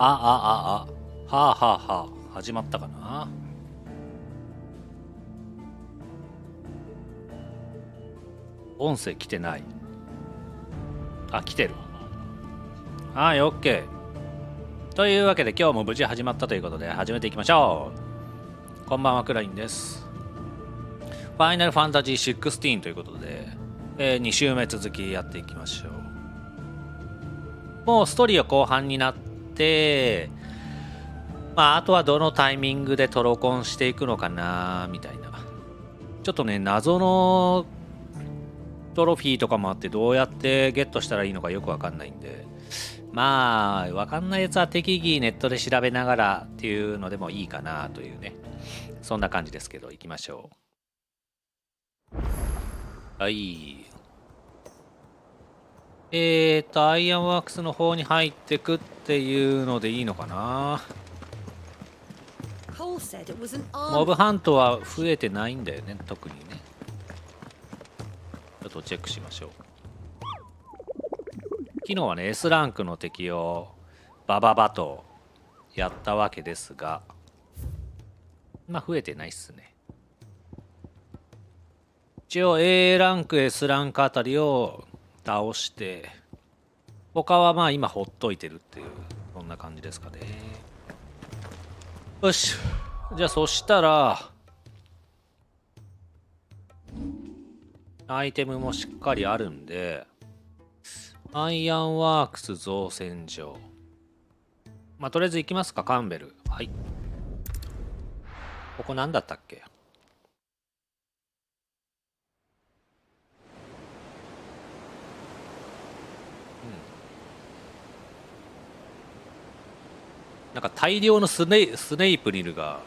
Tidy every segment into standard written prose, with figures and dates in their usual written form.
はあはあはあ、始まったかな。音声来てない。あ、来てる。はい、OK。というわけで今日も無事始まったということで始めていきましょう。こんばんは、クラインです。ファイナルファンタジー16ということで、2週目続きやっていきましょう。もうストーリーは後半になって、あとはどのタイミングでトロコンしていくのかなみたいな。ちょっとね、謎のトロフィーとかもあってどうやってゲットしたらいいのかよくわかんないんで、わかんないやつは適宜ネットで調べながらっていうのでもいいかなというね、そんな感じですけど、行きましょう。はい。アイアンワークスの方に入ってくっていうのでいいのかな。モブハントは増えてないんだよね、特にね。ちょっとチェックしましょう。昨日はね S ランクの敵をバババとやったわけですが、増えてないっすね。一応 A ランク S ランクあたりを倒して、他は今ほっといてるっていう、そんな感じですかね。よし、じゃあそしたらアイテムもしっかりあるんで、アイアンワークス造船所、とりあえず行きますか。カンベル。はい。ここ何だったっけ。なんか大量のスネイプリルが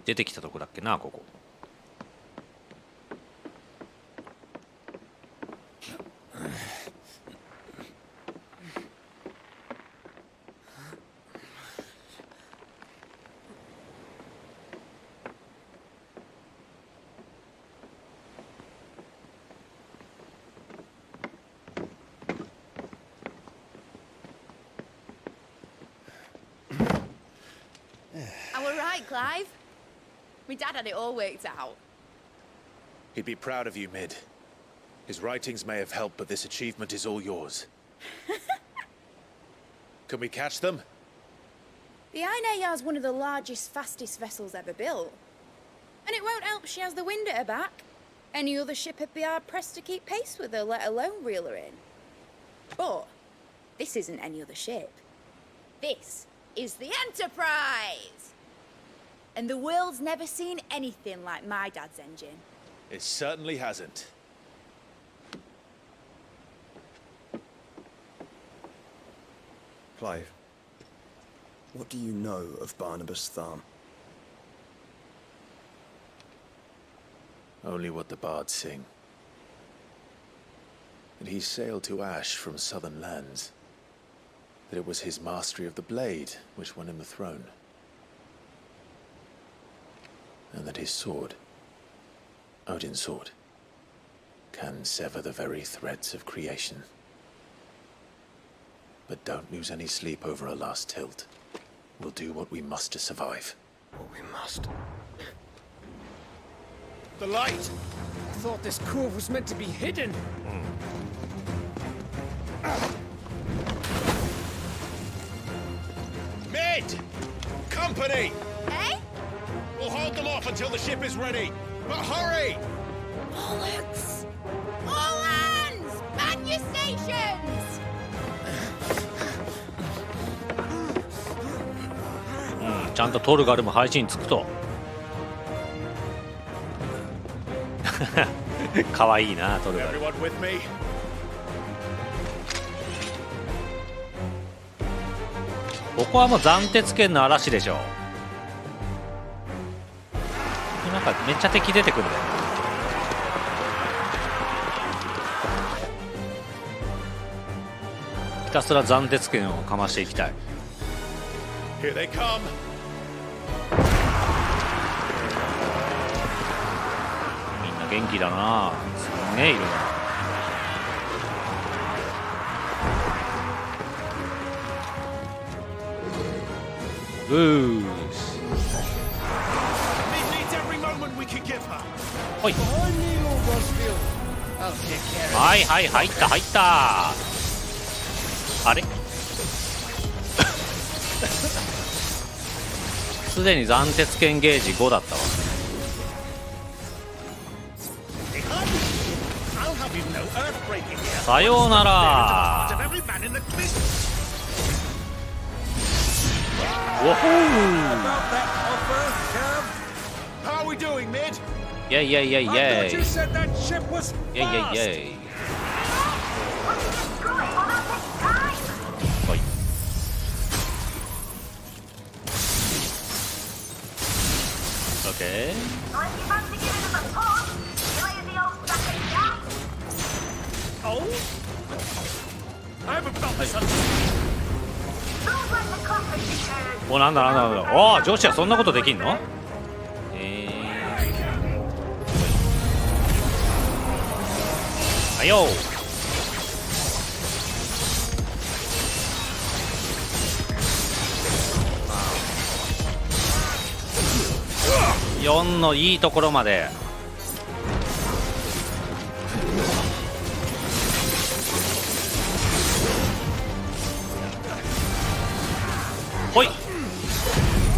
出てきたとこだっけな、ここ。Clive? My dad had it all worked out. He'd be proud of you, Mid. His writings may have helped, but this achievement is all yours. Can we catch them? The Aina Yar's one of the largest, fastest vessels ever built. And it won't help she has the wind at her back. Any other ship would be hard-pressed to keep pace with her, let alone reel her in. But this isn't any other ship. This is the Enterprise! And the world's never seen anything like my dad's engine. It certainly hasn't. Clive, what do you know of Barnabas Tharm? Only what the bards sing. That he sailed to Ash from southern lands. That it was his mastery of the blade which won him the throne. And that his sword, Odin's sword, can sever the very threads of creation. But don't lose any sleep over a last tilt. We'll do what we must to survive. What we must. The light! I thought this cove was meant to be hidden. Mid! Company! Eh? We'll hold them off until the ship is ready. But hurry! Bollocks! All hands! Man your stations! ちゃんとトルガルも配置につくと。かわいいな、トルガル。 Everyone with me? ここはもう斬鉄剣の嵐でしょ。なんかめっちゃ敵出てくるんだよ。ひたすら斬鉄剣をかましていきたい。 Here they come. みんな元気だな。すげえいるな。うーし。ほい。はいはい、入った入った。あれすでに斬鉄剣ゲージ5だったわ。さようなら。おほー。イェイイェイイェイイェイイェイイェイイェイ。はい。オッケー。お、なんだなんだなんだ。おお、女子はそんなことできんの？はいよ。4のいいところまで。ほい。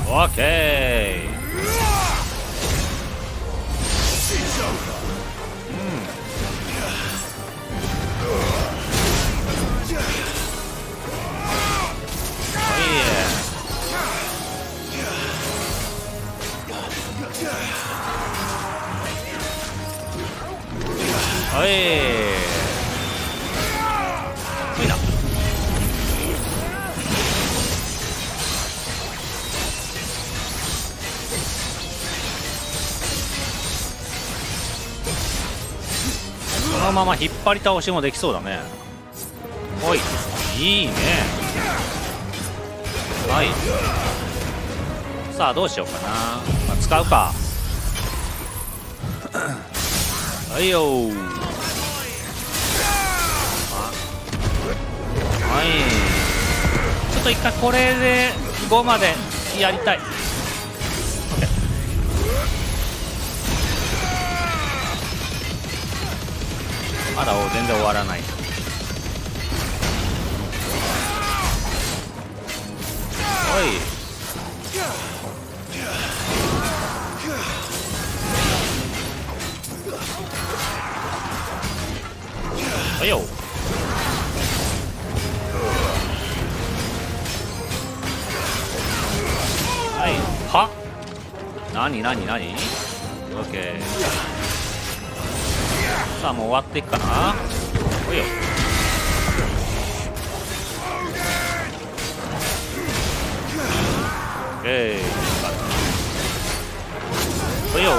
オッケー。はい。いいな。このまま引っ張り倒しもできそうだね。おい、いいね。はい。さあどうしようかな。まあ、使うか。はいよー。はい。ちょっと一回これで5までやりたい。まだ全然終わらない。おい。はいよ。はい。は？なになになに？オッケー。さあもう終わっていくかな。おいよ。オッケー。おいよ。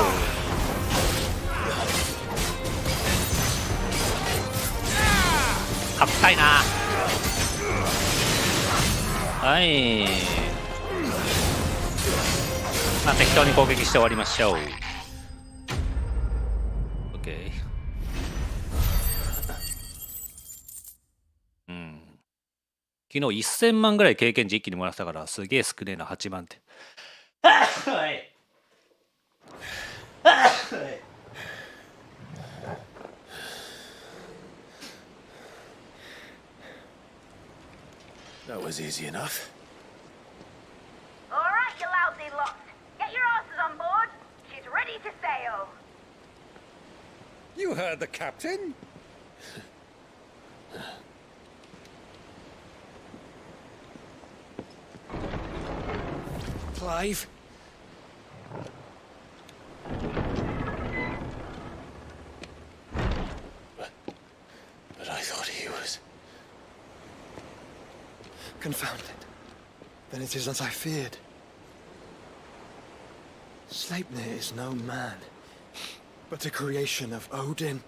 勝ちたいな。はい。まあ適当に攻撃して終わりましょう。OK。うん。昨日1000万ぐらい経験値一気にもらったからすげえ少ねえな、8万って。はい。That was easy enough. All right, you lousy lot. Get your asses on board. She's ready to sail. You heard the captain. Clive. But I thought he was... Confound it. Then it is as I feared. Sleipnir is no man, but a creation of Odin.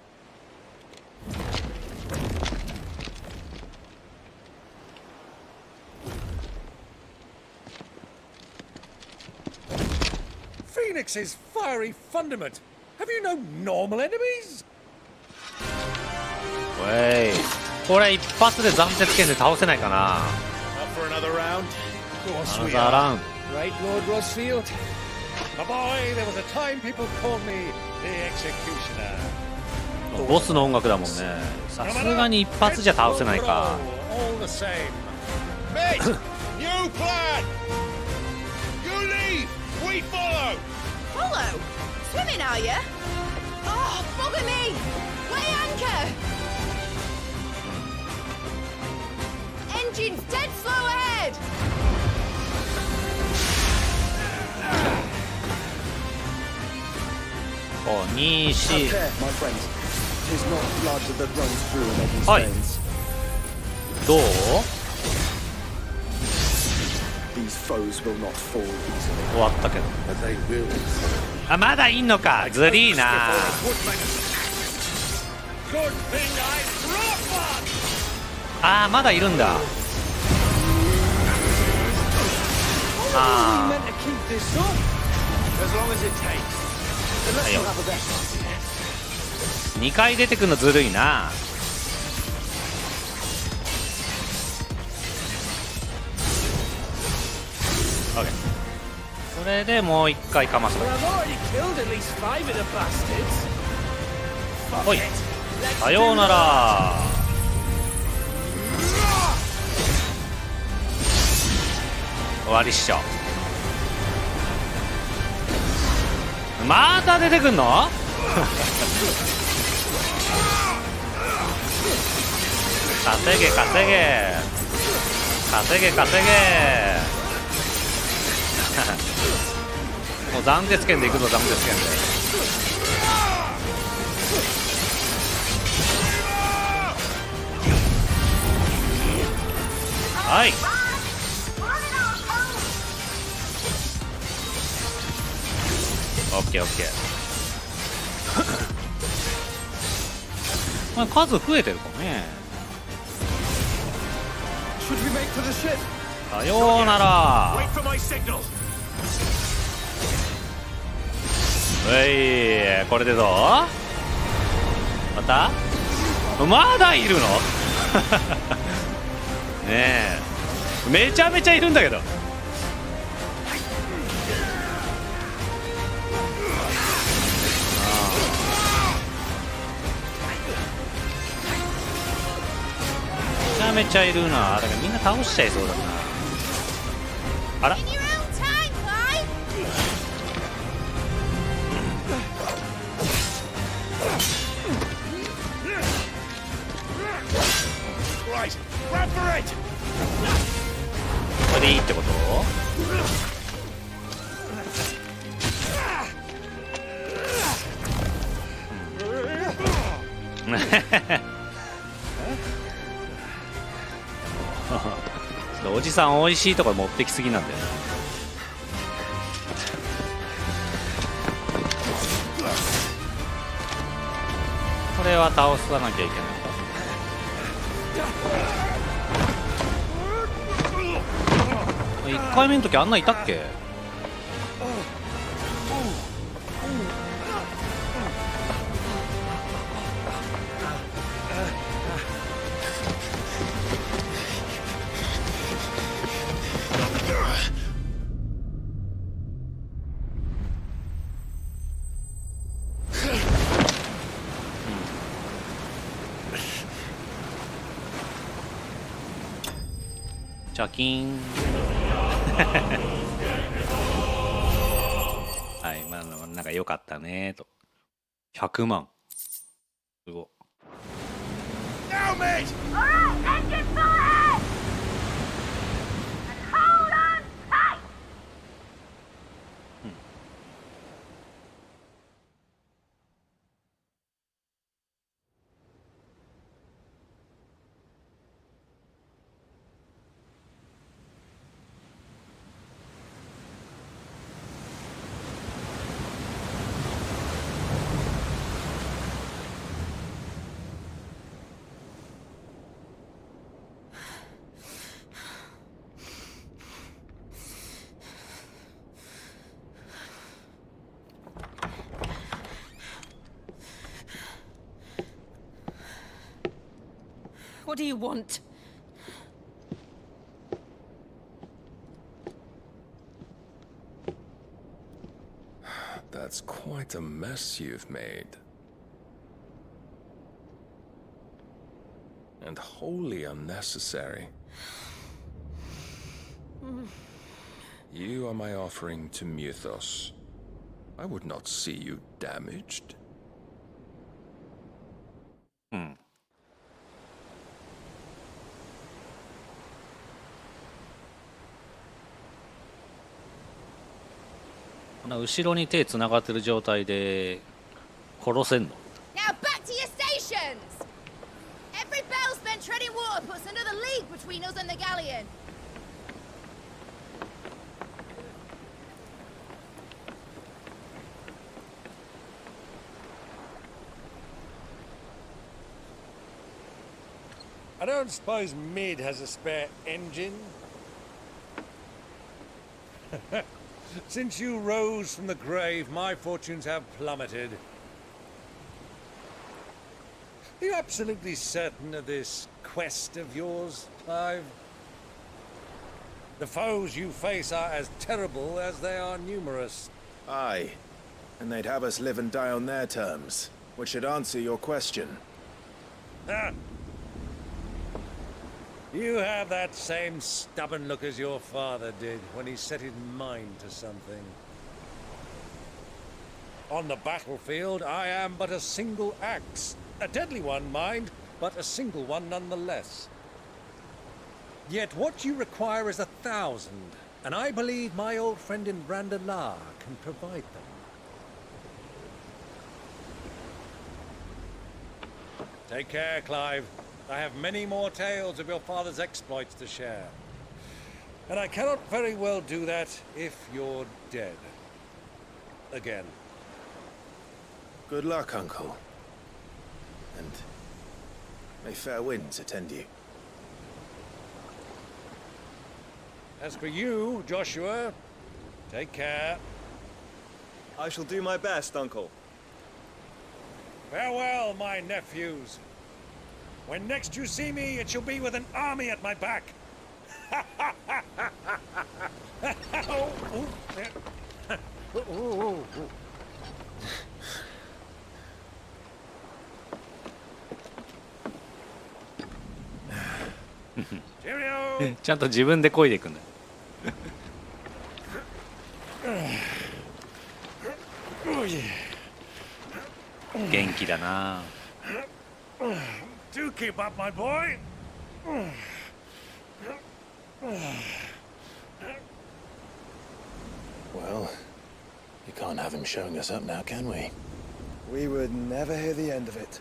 Phoenix's fiery fundament. Have you no normal enemies? おい、これ一発で斬鉄剣で倒せないかな。Up for another round? Of course we Another are. round. Right, Lord Rosfield? My boy, there was a time people called me the Executioner. ボスの音楽だもんね。さすがに一発じゃ倒せないか。All the same. Mate, new plan. You leave, we follow. Follow? Swimming, are you? Oh, bugger me! Weigh anchor! Engine's dead slow ahead! お、2、4。 Take care, my friends. Tis not blood that runs through Megan's Oi. veins. どう？ These foes will not fall easily. 終わったけど。 But they will. あ、まだいんのか。ずりーな。 Good thing I brought one. あー、まだいるんだ。あ Meant to keep this up. As long as it takes. Then let's not have a bet. ー、2回出てくるのずるいな。オッケー。それでもう1回かます。 I've already killed at least 5 of the bastards. おい、さようなら。終わりっしょ。また出てくんの？稼げ稼げ稼げ稼げ。もう斬鉄剣でいくぞ、斬鉄剣で。はい。オッケーオッケー。まあ数増えてるかね。Should we make for the ship? さようなら。 Wait for my signal. これでどう？また？まだいるの？ねえ、めちゃめちゃいるんだけど。めちゃめちゃいるな。だからみんな倒しちゃいそうだな。あら？ In your own time, Clyde! Right, run for it. これでいいってこと？おじさん美味しいとこ持ってきすぎなんだよね。これは倒さなきゃいけない。1回目の時あんないたっけ？チャキンはい、まあなんか良かったねと。100万すごい。 Now, mate. All right, engine full ahead. And hold on tight. What do you want? That's quite a mess you've made. And wholly unnecessary. You are my offering to Mythos. I would not see you damaged. うん。こんな後ろに手つながってる状態で殺せんの？ Now back to your stations! Every bell spent treading water puts another league between us and the galleon. I don't suppose Mid has a spare engine? Since you rose from the grave, my fortunes have plummeted. Are you absolutely certain of this quest of yours, Clive? The foes you face are as terrible as they are numerous. Aye. And they'd have us live and die on their terms, which should answer your question. Ah. You have that same stubborn look as your father did when he set his mind to something. On the battlefield, I am but a single axe. A deadly one, mind, but a single one nonetheless. Yet what you require is 1,000, and I believe my old friend in Randalar can provide them. Take care, Clive. I have many more tales of your father's exploits to share. And I cannot very well do that if you're dead. Again. Good luck, Uncle. And may fair winds attend you. As for you, Joshua, take care. I shall do my best, Uncle. Farewell, my nephews. When next you see me, it shall be with an army at my back. Cheerio! ちゃんと自分で漕いでいくんだ。元気だな。Do keep up, my boy. Well, you can't have him showing us up now, can we? We would never hear the end of it. .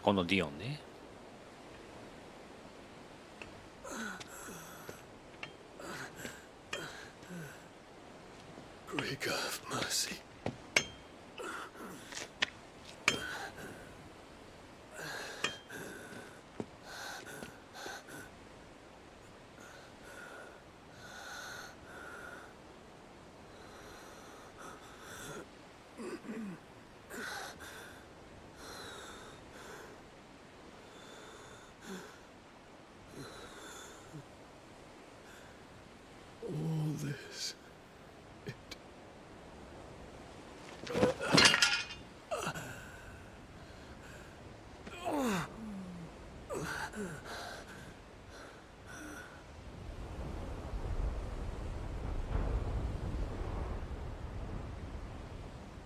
このディオンね。Great God of mercy. All this.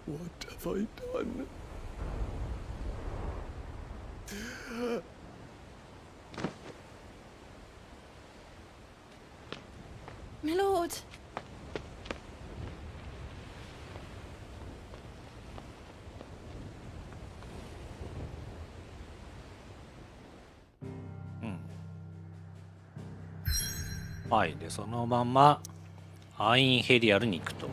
What have I done? My lord. .はい。で、そのままアインヘリアルに行くと。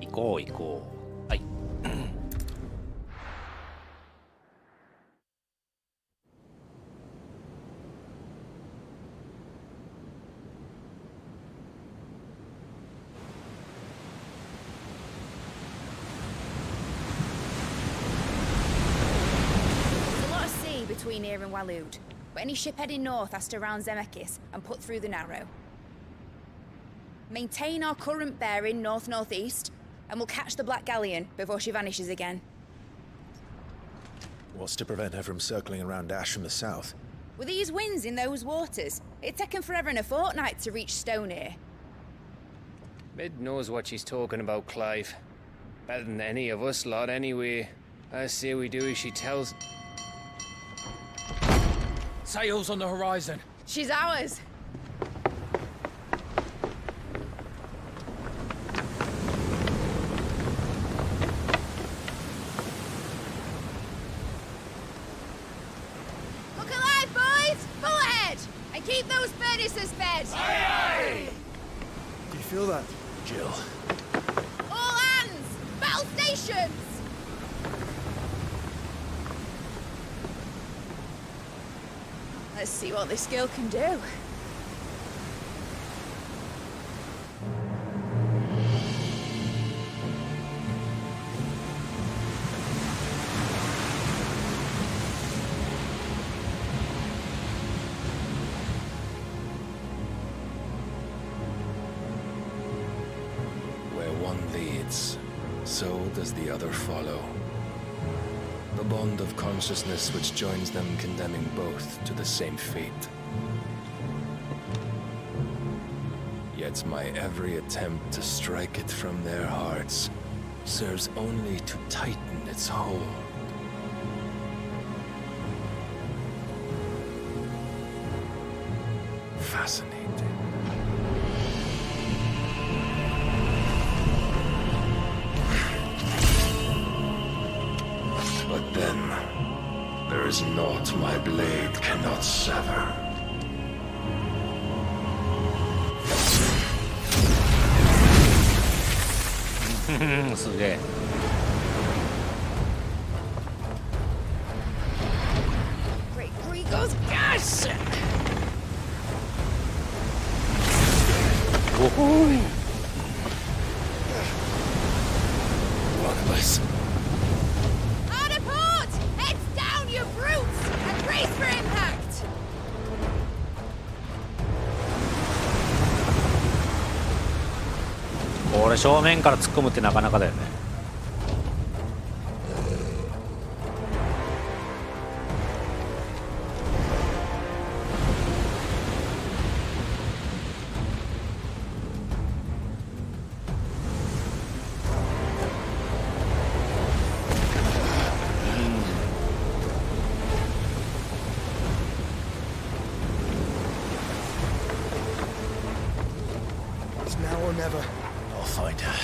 行こう行こう。はい。be near in Waloed, but any ship heading north has to round Zemeckis and put through the Narrow. Maintain our current bearing north-northeast, and we'll catch the Black Galleon before she vanishes again. What's to prevent her from circling around Ash from the south? With these winds in those waters, it'd taken forever and a fortnight to reach Stonehenge. Mid knows what she's talking about, Clive. Better than any of us lot, anyway. I say we do as she tells. Sails on the horizon. She's ours. Look alive, boys! Full ahead! And keep those furnaces fed! Aye, aye! Do you feel that? Jill. All hands! Battle stations! Let's see what this girl can do. Where one leads, so does the other follow. The bond of consciousness which joins them condemning both to the same fate. Yet my every attempt to strike it from their hearts serves only to tighten its hold. Fascinating. But then, there is naught my blade cannot sever.すげえ。Great Gregor's gosh! おほーい。 One of us. Hard a port! Heads down, you brutes! And brace for impact! これ正面から突っ込むってなかなかだよね。It's now or never. I'll find her.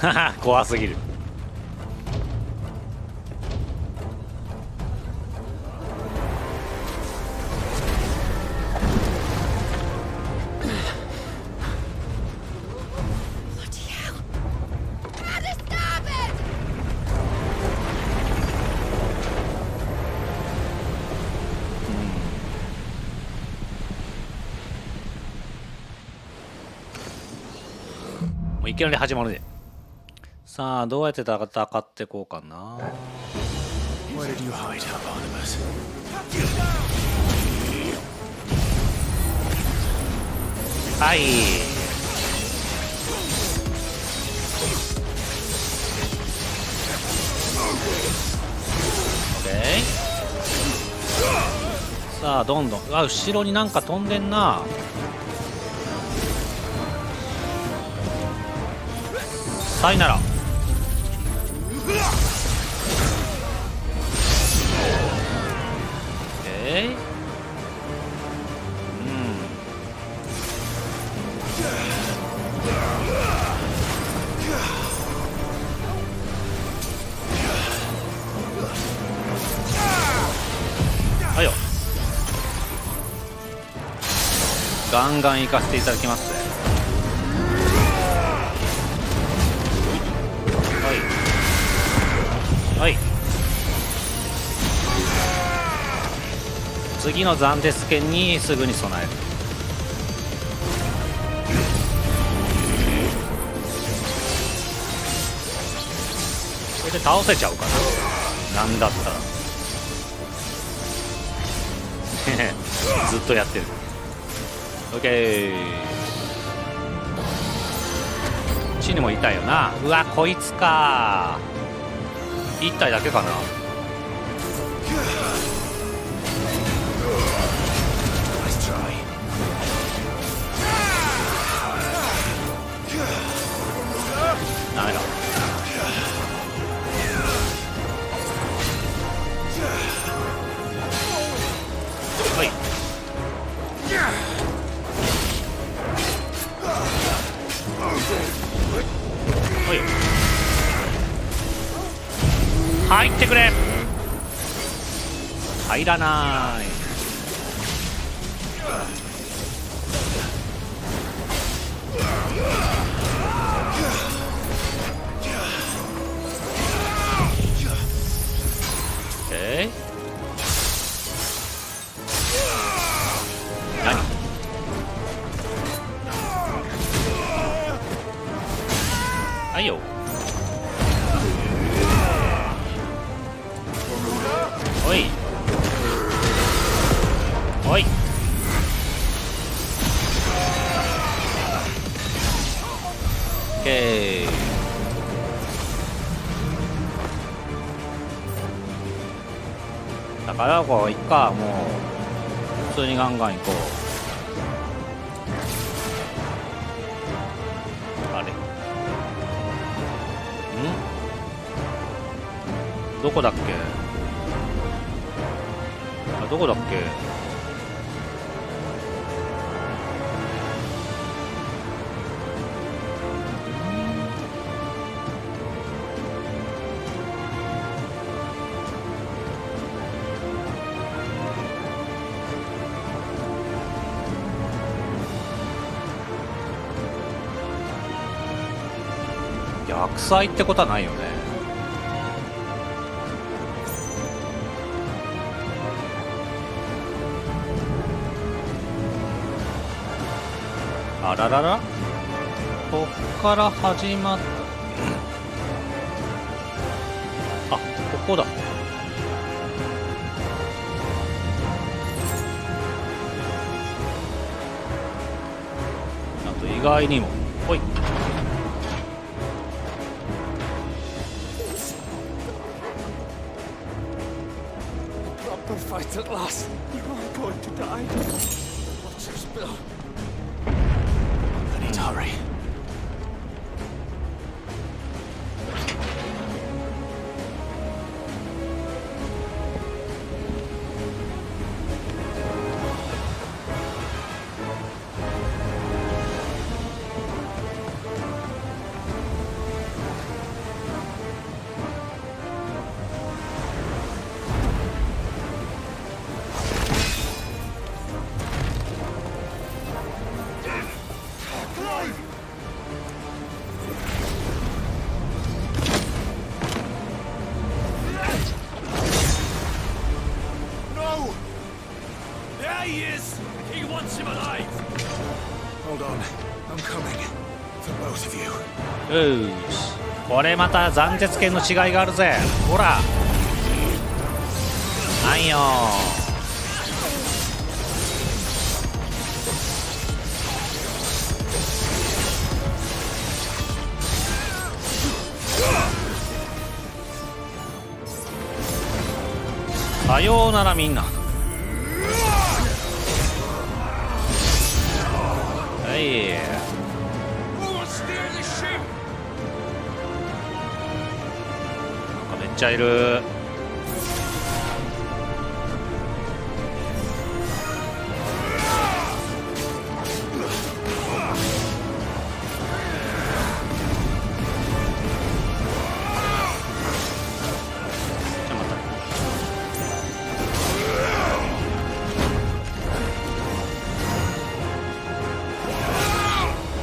Ah, 怖すぎる。Bloody hell! At the starboard! もういきなり始まるね。さあどうやって戦っていこうかな。 Where did you hide, Barnabas? はい。オッケー。さあどんどん。あ、後ろになんか飛んでんな。さいなら。オッケー。はいよ。ガンガン行かせていただきますね。はい。次の斬鉄剣にすぐに備える。れで倒せちゃうかな、なんだったらずっとやってる。 OK、 地にもいたよな。うわ、こいつか。1体だけかな。ダメだ。はい。はい。入ってくれ。入らない。何？はいよ。おいおい。オッケー。宝箱いっか。もう普通にガンガン行こう。あれ、どこだっけ。あ、どこだっけ。逆祭ってことはないよね。あららら、こっから始まった。あ、ここだ。あと意外にも、ほい。Fight at last. You are going to die. What's your spill? I need to hurry. Hold on. I'm coming. For both of you. よし、これまた斬鉄剣の違いがあるぜ。ほら、なんよ。さようならみんな。はい、めっちゃいる。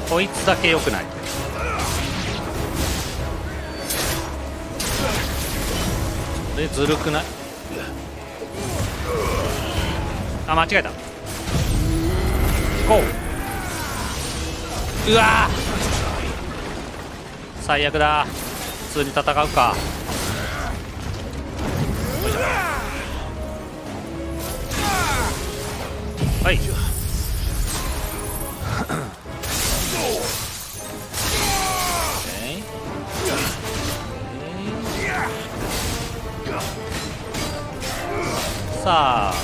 こいつだけ良くない。これずるくない？あ、間違えた。行こう。うわー、最悪だ。普通に戦うか。はい。さあ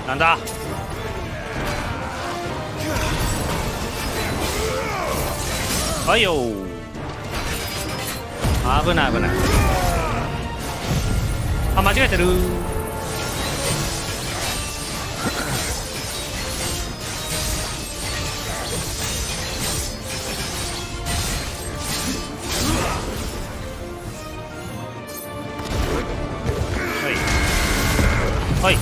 なんだ。はいよー。危ない危ない。あ、間違えてる。はいはい。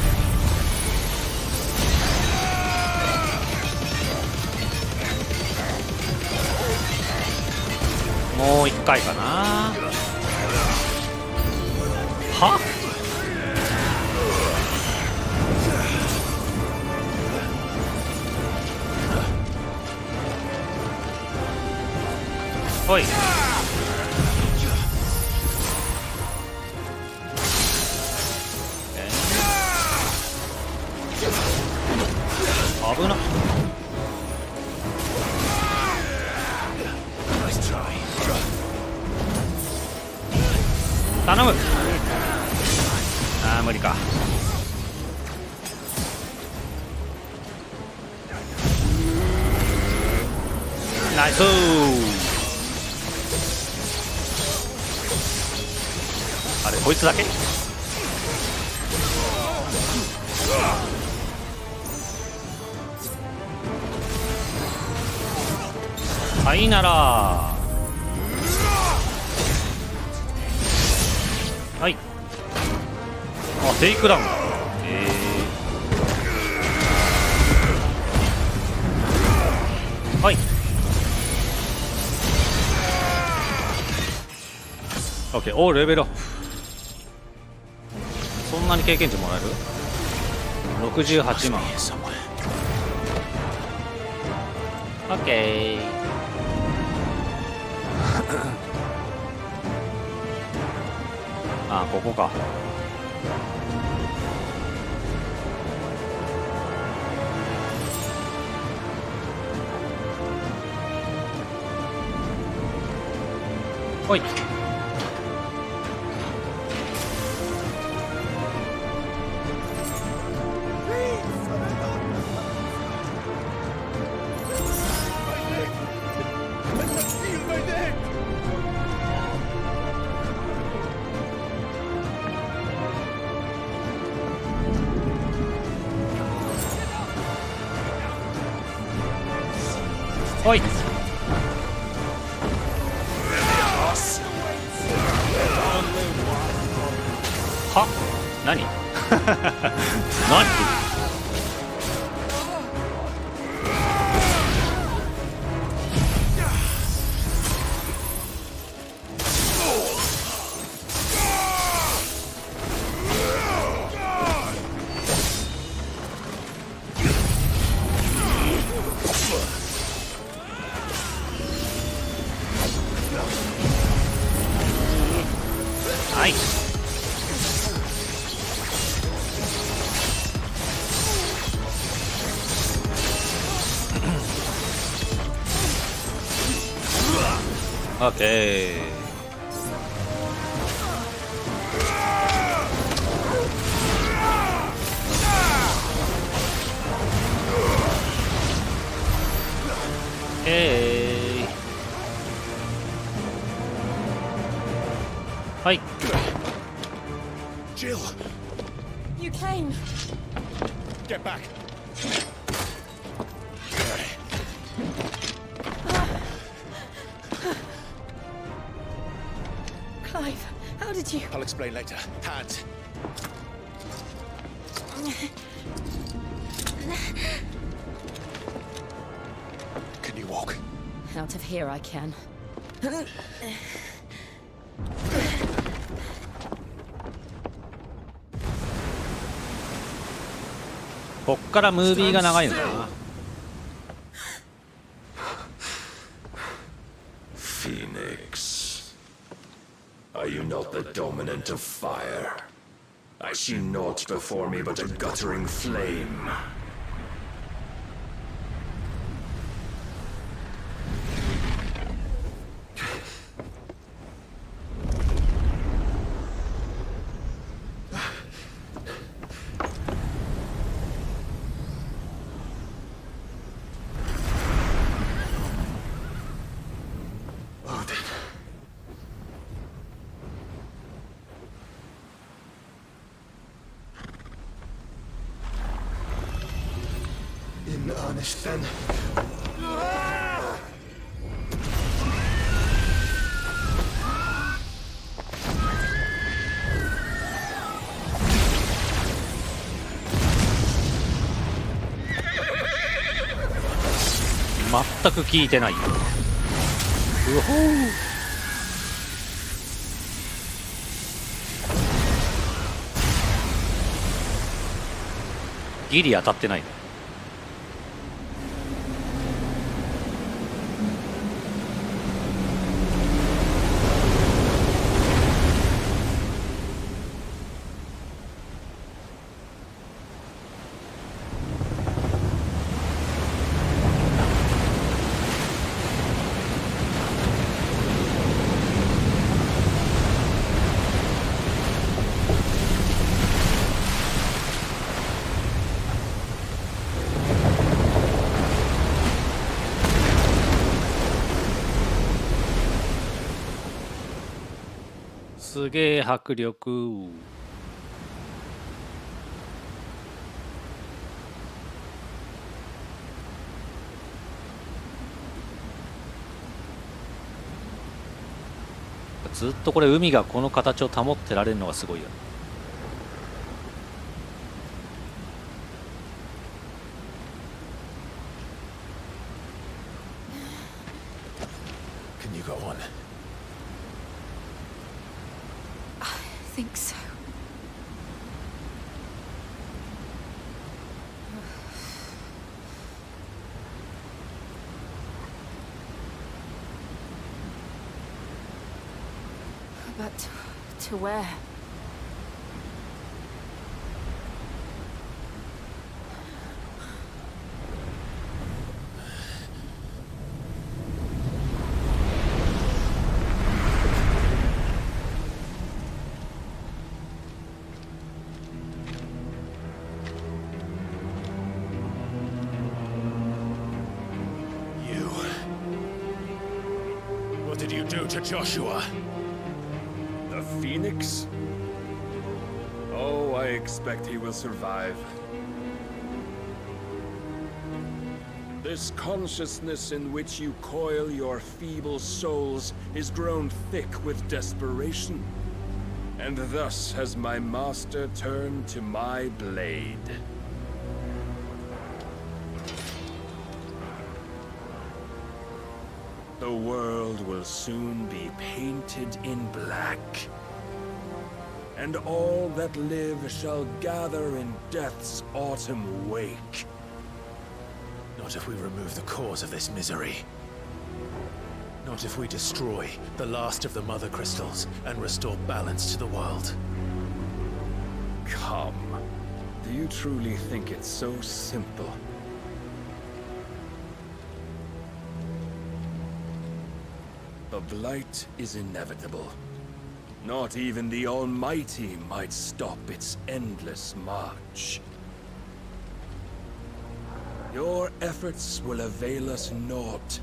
もう一回かな。はおい。危なっ。頼む。あー無理か。ナイスー。あれこいつだけ。さいなら。はい。あ、テイクダウン。はい。オッケー。おー、レベルアップ。そんなに経験値もらえる？68万。オッケー。あ、ここか。ほい。ほい。は？何？何？はい。オッケー。はい。Jill! You came. Get back! Clive, how did you... I'll explain later. Hands. Can you walk? Out of here I can. こっからムービーが長いのかな。Phoenix, are you not the dominant of fire? I see naught before me but a guttering flame. In earnest, then. 全く聞いてない。うほー。ギリ当たってない。すげえ迫力。ずっとこれ海がこの形を保ってられるのがすごいよね。Can you go on? I think so. But to where? What did you do to Joshua? The Phoenix? Oh, I expect he will survive. This consciousness in which you coil your feeble souls is grown thick with desperation. And thus has my master turned to my blade. The world will soon be painted in black. And all that live shall gather in death's autumn wake. Not if we remove the cause of this misery. Not if we destroy the last of the mother crystals and restore balance to the world. Come. Do you truly think it's so simple? The blight is inevitable. Not even the Almighty might stop its endless march. Your efforts will avail us naught.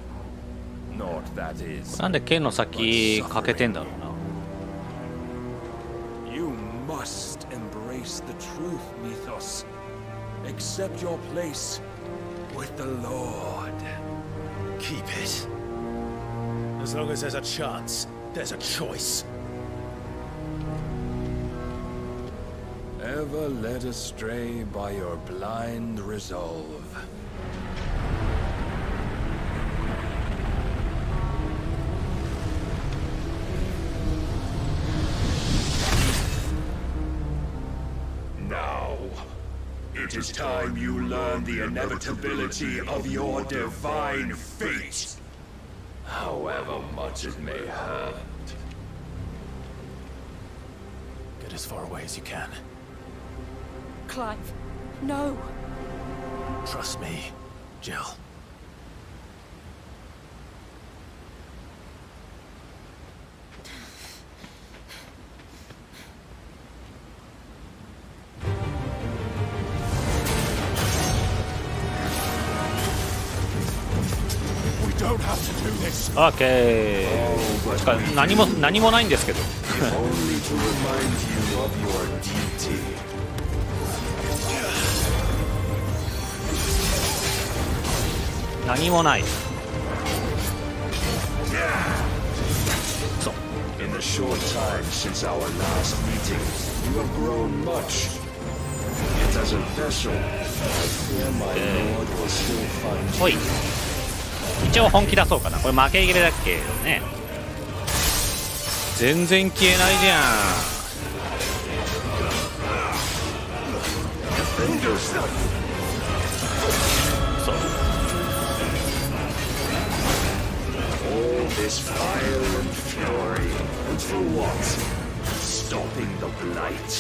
Naught, that is. なんで剣の先かけてんだろうな。You must embrace the truth, Mythos. Accept your place with the Lord. Keep it. As long as there's a chance, there's a choice. Ever led astray by your blind resolve. Now, it is time you learn the inevitability of your divine fate, however much it may hurt. Get as far away as you can. Clive, no. Trust me, Jill. We don't have to do this. オッケー。何もないんですけど。 Only to remind you of your duty. 何もない。そう。 In the short time since our last meeting, you have grown much. Yet as a vessel, I fear my lord will still find you. ほい。一応本気出そうかな。これ負け切れだっけね。全然消えないじゃん。そう。 All this fire and fury, and for what? Stopping the blight.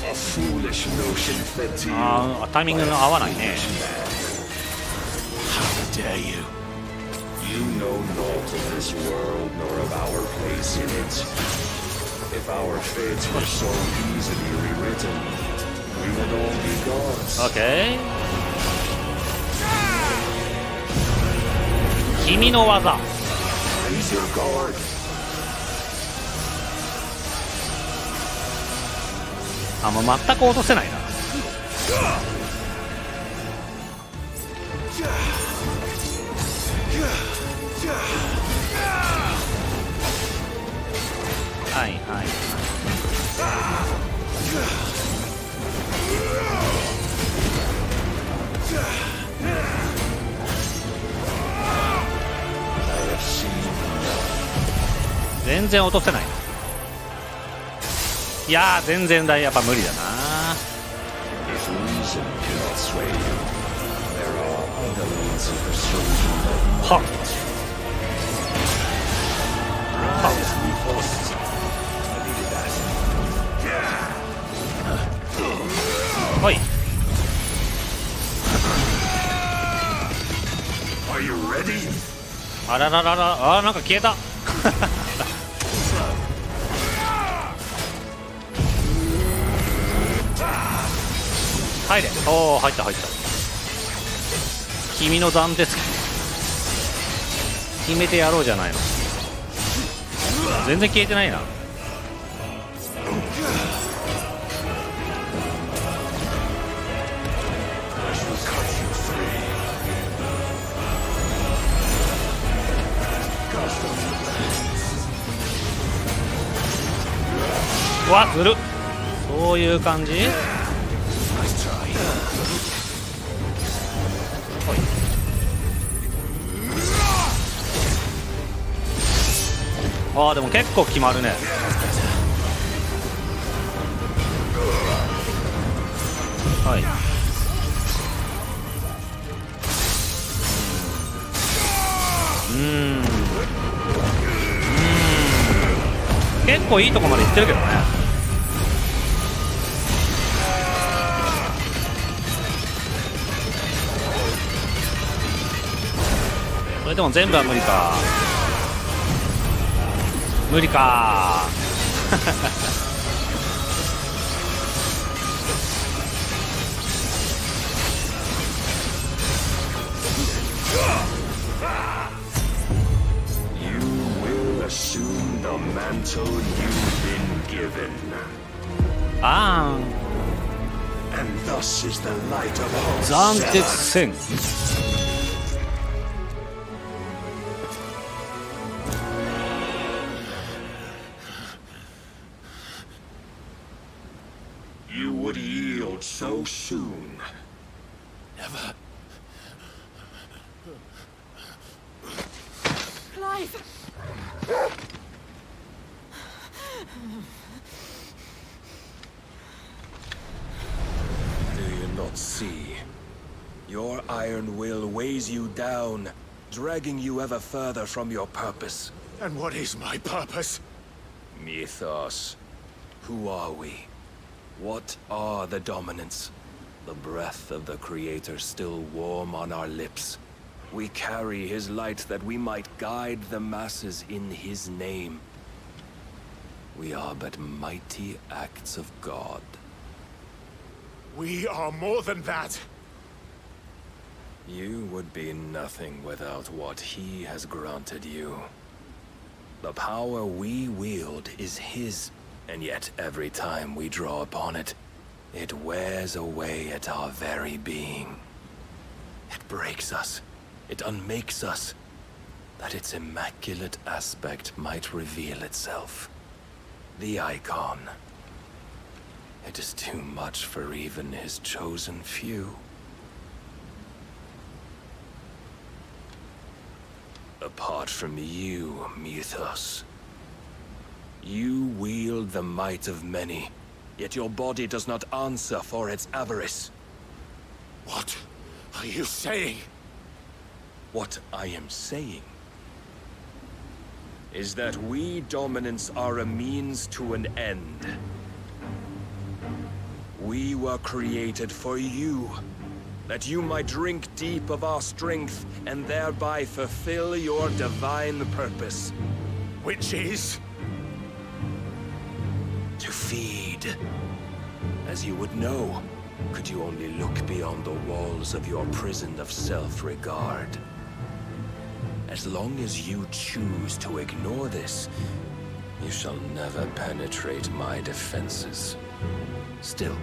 A foolish notion fed to you. ああ、タイミングの合わないね。 How dare you? You know naught of this world nor of our place in it. If our fates were so easily rewritten, we would all be gods. オッケー。君の技。 Raise your guard. あ、もう全く落とせないな。はいはいはい。全然落とせない。いやー全然だ、やっぱ無理だな。はっはい。あらららら、あーなんか消えた。入れ。おお、入った入った。君の断鉄決めてやろうじゃないの。全然消えてないな。うわ、ずるっ。そういう感じ。ああ、でも結構決まるね。はい。結構いいとこまで行ってるけどね。それでも全部は無理か。無理か。ああ。斬鉄戦。You would yield so soon. Never. Clive! cannot see. Your iron will weighs you down, dragging you ever further from your purpose. And what is my purpose? Mythos. Who are we? What are the dominants? The breath of the Creator still warm on our lips. We carry his light that we might guide the masses in his name. We are but mighty acts of God. We are more than that. You would be nothing without what he has granted you. The power we wield is his, and yet every time we draw upon it, it wears away at our very being. It breaks us. It unmakes us, that its immaculate aspect might reveal itself. The icon. It is too much for even his chosen few. Apart from you, Mythos, you wield the might of many, yet your body does not answer for its avarice. What are you saying? What I am saying is that we dominants are a means to an end. We were created for you, that you might drink deep of our strength and thereby fulfill your divine purpose. Which is? To feed. As you would know, could you only look beyond the walls of your prison of self-regard. As long as you choose to ignore this, you shall never penetrate my defenses. Still,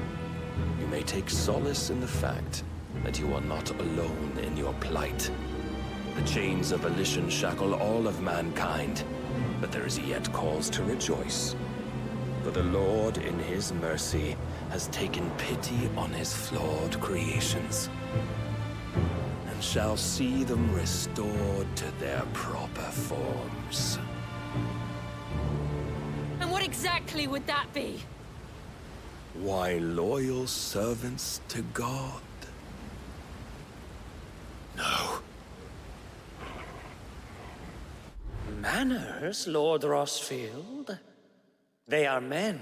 you may take solace in the fact that you are not alone in your plight. The chains of volition shackle all of mankind, but there is yet cause to rejoice. For the Lord, in his mercy, has taken pity on his flawed creations, and shall see them restored to their proper forms. And what exactly would that be? Why, loyal servants to God. No. Manners, Lord Rossfield? They are men,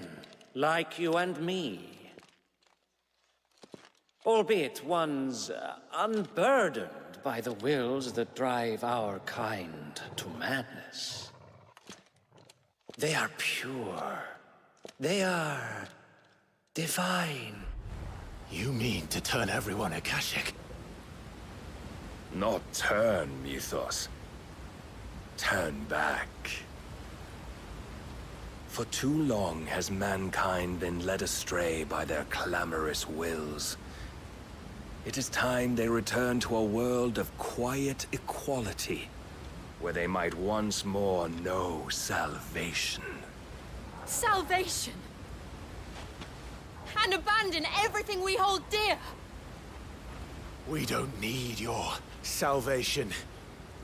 like you and me. Albeit ones unburdened by the wills that drive our kind to madness. They are pure. They are divine. You mean to turn everyone Akashic? Not turn, Mythos. Turn back. For too long has mankind been led astray by their clamorous wills. It is time they return to a world of quiet equality, where they might once more know salvation. Salvation! And abandon everything we hold dear! We don't need your salvation.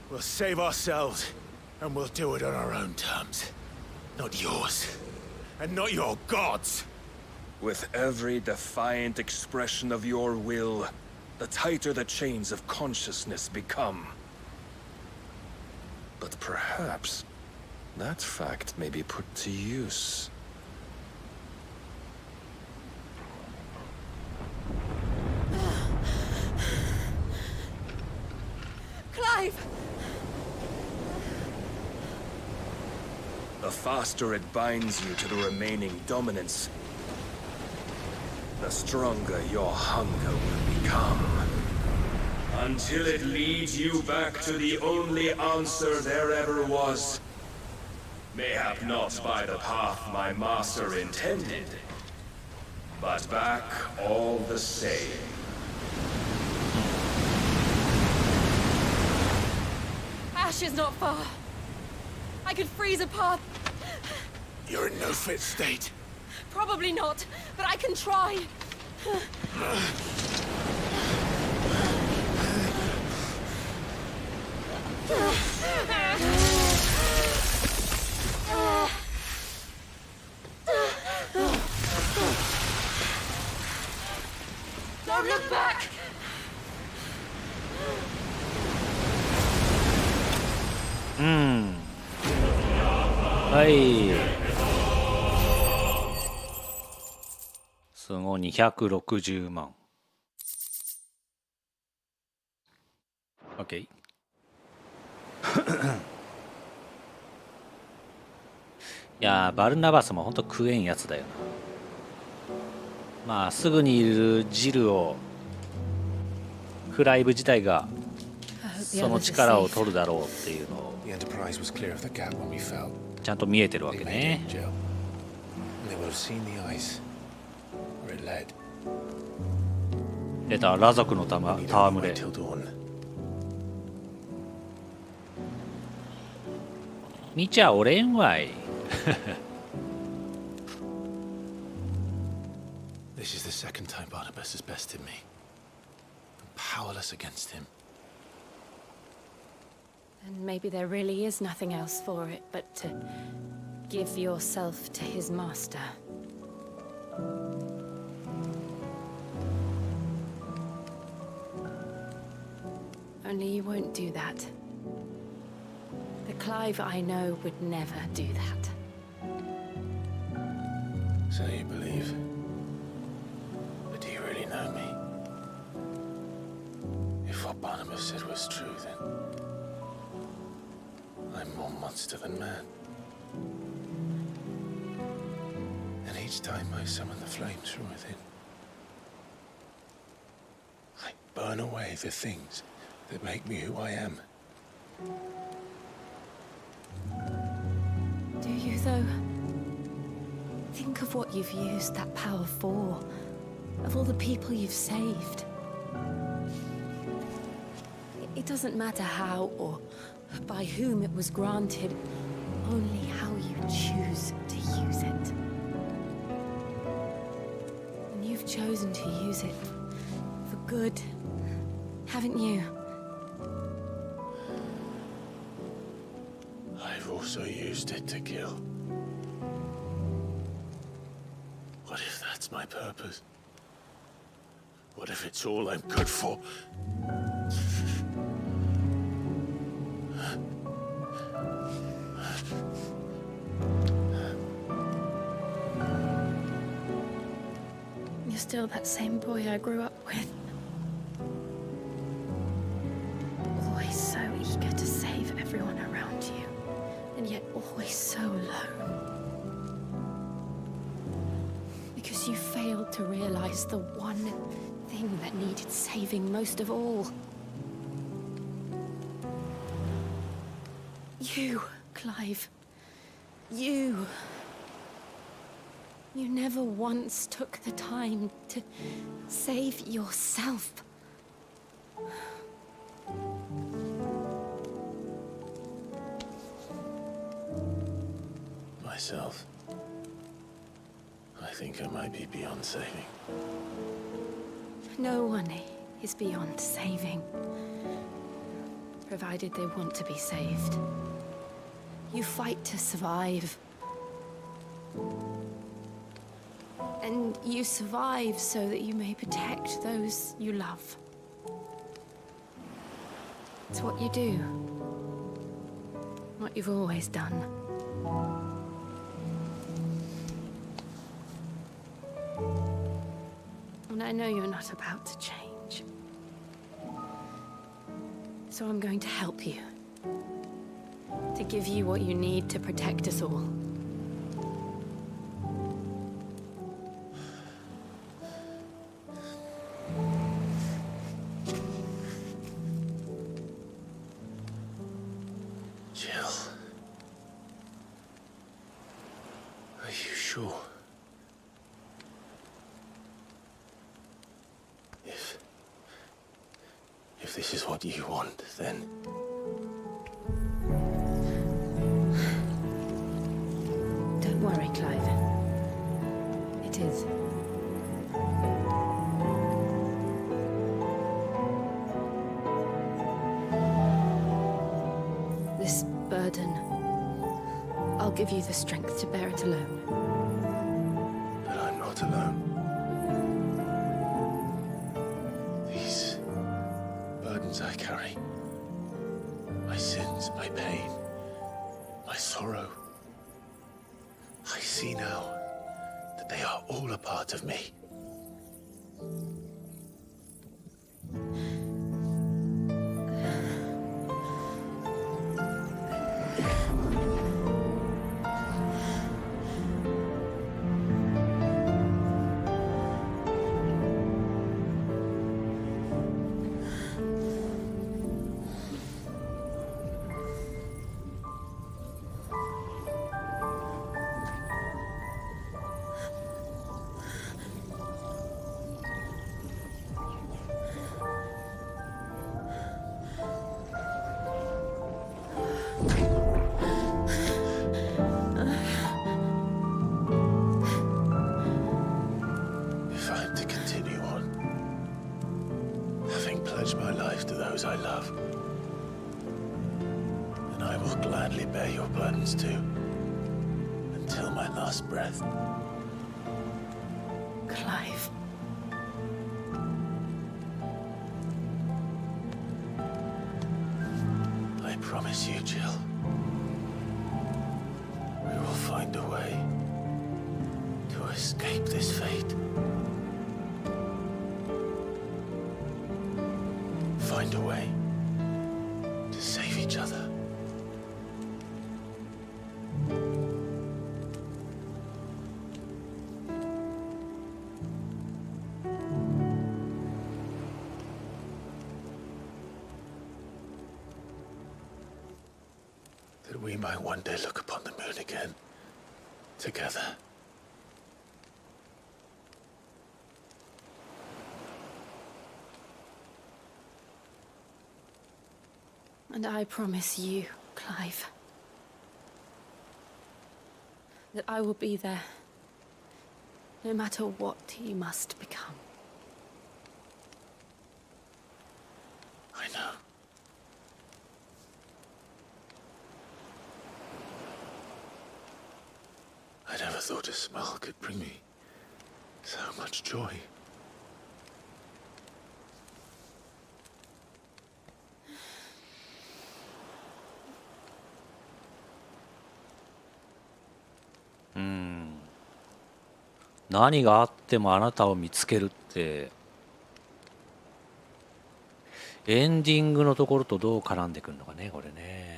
We'll save ourselves, and we'll do it on our own terms. Not yours. And not your gods! With every defiant expression of your will, the tighter the chains of consciousness become. But perhaps that fact may be put to use. Clive! The faster it binds you to the remaining dominance, the stronger your hunger will become. Until it leads you back to the only answer there ever was. Mayhap not by the path my master intended, but back all the same. Ash is not far. I could freeze a path. You're in no fit state. Probably not, but I can try. Don't look back! はい。すごい260万。OK。いやー、バルナバスもほんと食えんやつだよな。まあすぐにいるジルをクライブ自体がその力を取るだろうっていうのをちゃんと見えてるわけね。出た裸族の戯れ。見ちゃおれんわい。This is the second time Barnabas has bested me. I'm powerless against him. And maybe there really is nothing else for it but to give yourself to his master. Only you won't do that. The Clive I know would never do that. So you believe? But do you really know me? If what Barnabas said was true, then I'm more monster than man. And each time I summon the flames from within, I burn away the things that make me who I am. Do you, though? Think of what you've used that power for, of all the people you've saved. It doesn't matter how or by whom it was granted, only how you choose to use it. And you've chosen to use it for good, haven't you? I've also used it to kill. What if that's my purpose? What if it's all I'm good for? You're still that same boy I grew up with. Always so eager to save everyone around you, and yet always so alone. Because you failed to realize the one thing that needed saving most of all. You, Clive. You. You never once took the time to save yourself. Myself? I think I might be beyond saving. No one is beyond saving, provided they want to be saved. You fight to survive. And you survive so that you may protect those you love. It's what you do. What you've always done. And I know you're not about to change. So I'm going to help you. To give you what you need to protect us all. Sure. If this is what you want, then... Don't worry, Clive. It is. This burden, I'll give you the strength to bear it alone. But I'm not alone. wounds, my pain, my sorrow. I see now that they are all a part of me. My life to those I love, and I will gladly bear your burdens too, until my last breath. Clive. I promise you, Jill, we will find a way to escape this fate. Find a way to save each other. That we might one day look upon the moon again, together. And I promise you, Clive, that I will be there, no matter what you must become. I know. I never thought a smile could bring me so much joy.うん。何があってもあなたを見つけるってエンディングのところとどう絡んでくるのかね、これね。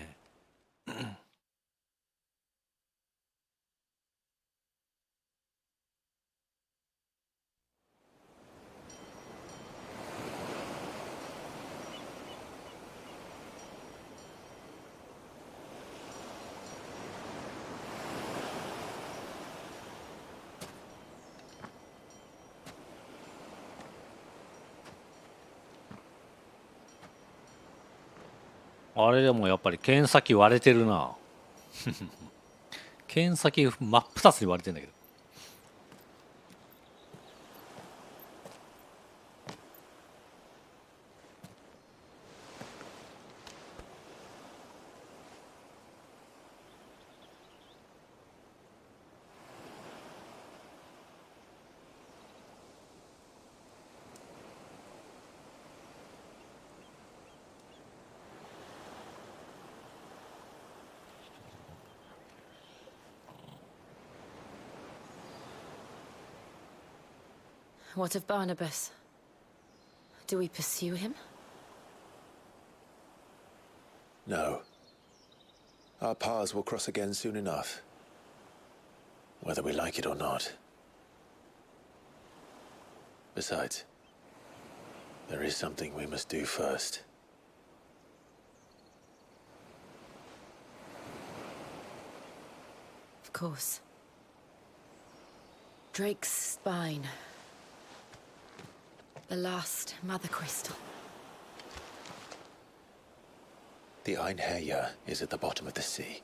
あれでもやっぱり剣先割れてるな。剣先真っ二つに割れてんだけど。What of Barnabas? Do we pursue him? No. Our paths will cross again soon enough, whether we like it or not. Besides, there is something we must do first. Of course. Drake's spine. The last Mother Crystal. The Einherjar is at the bottom of the sea.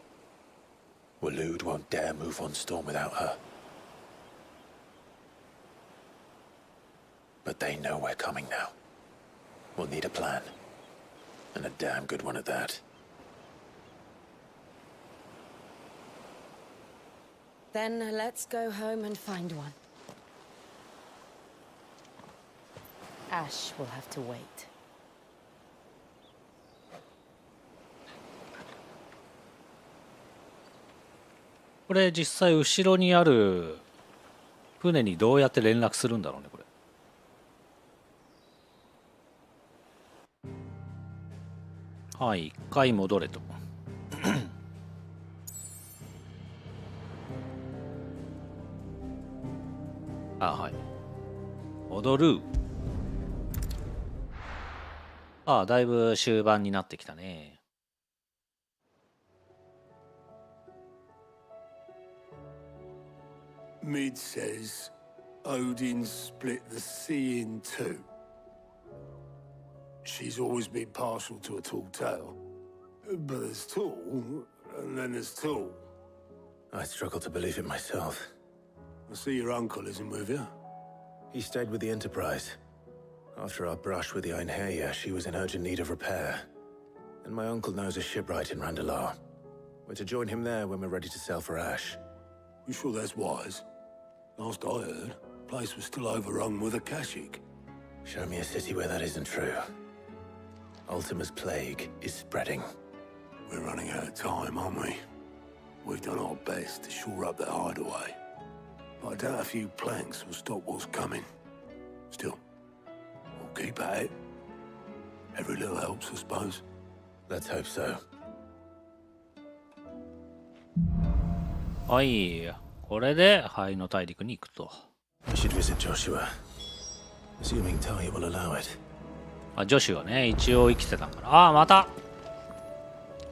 Waloed won't dare move on Storm without her. But they know we're coming now. We'll need a plan. And a damn good one at that. Then let's go home and find one. Ash will have to wait. これ実際後ろにある船にどうやって連絡するんだろうねこれ。はい、一回戻れと。あ、はい。踊る。ああ、だいぶ終盤になってきたね。Mid says Odin split the sea in two. She's always been partial to a tall tale. But there's tall, and then there's tall. I struggle to believe it myself. I see your uncle isn't with you. He stayed with the Enterprise. After our brush with the Einherja, she was in urgent need of repair. And my uncle knows a shipwright in Randalar. We're to join him there when we're ready to sail for Ash. You sure that's wise? Last I heard, the place was still overrun with Akashic. Show me a city where that isn't true. Ultima's plague is spreading. We're running out of time, aren't we? We've done our best to shore up that hideaway. But I doubt a few planks will stop what's coming. Still, we'll keep at it. Every little helps, I suppose. Let's hope so. はい、これで灰の大陸に行くと。We should visit Joshua. Assuming Talia will allow it. あ、ジョシュはね、一応生きてたから。ああ、また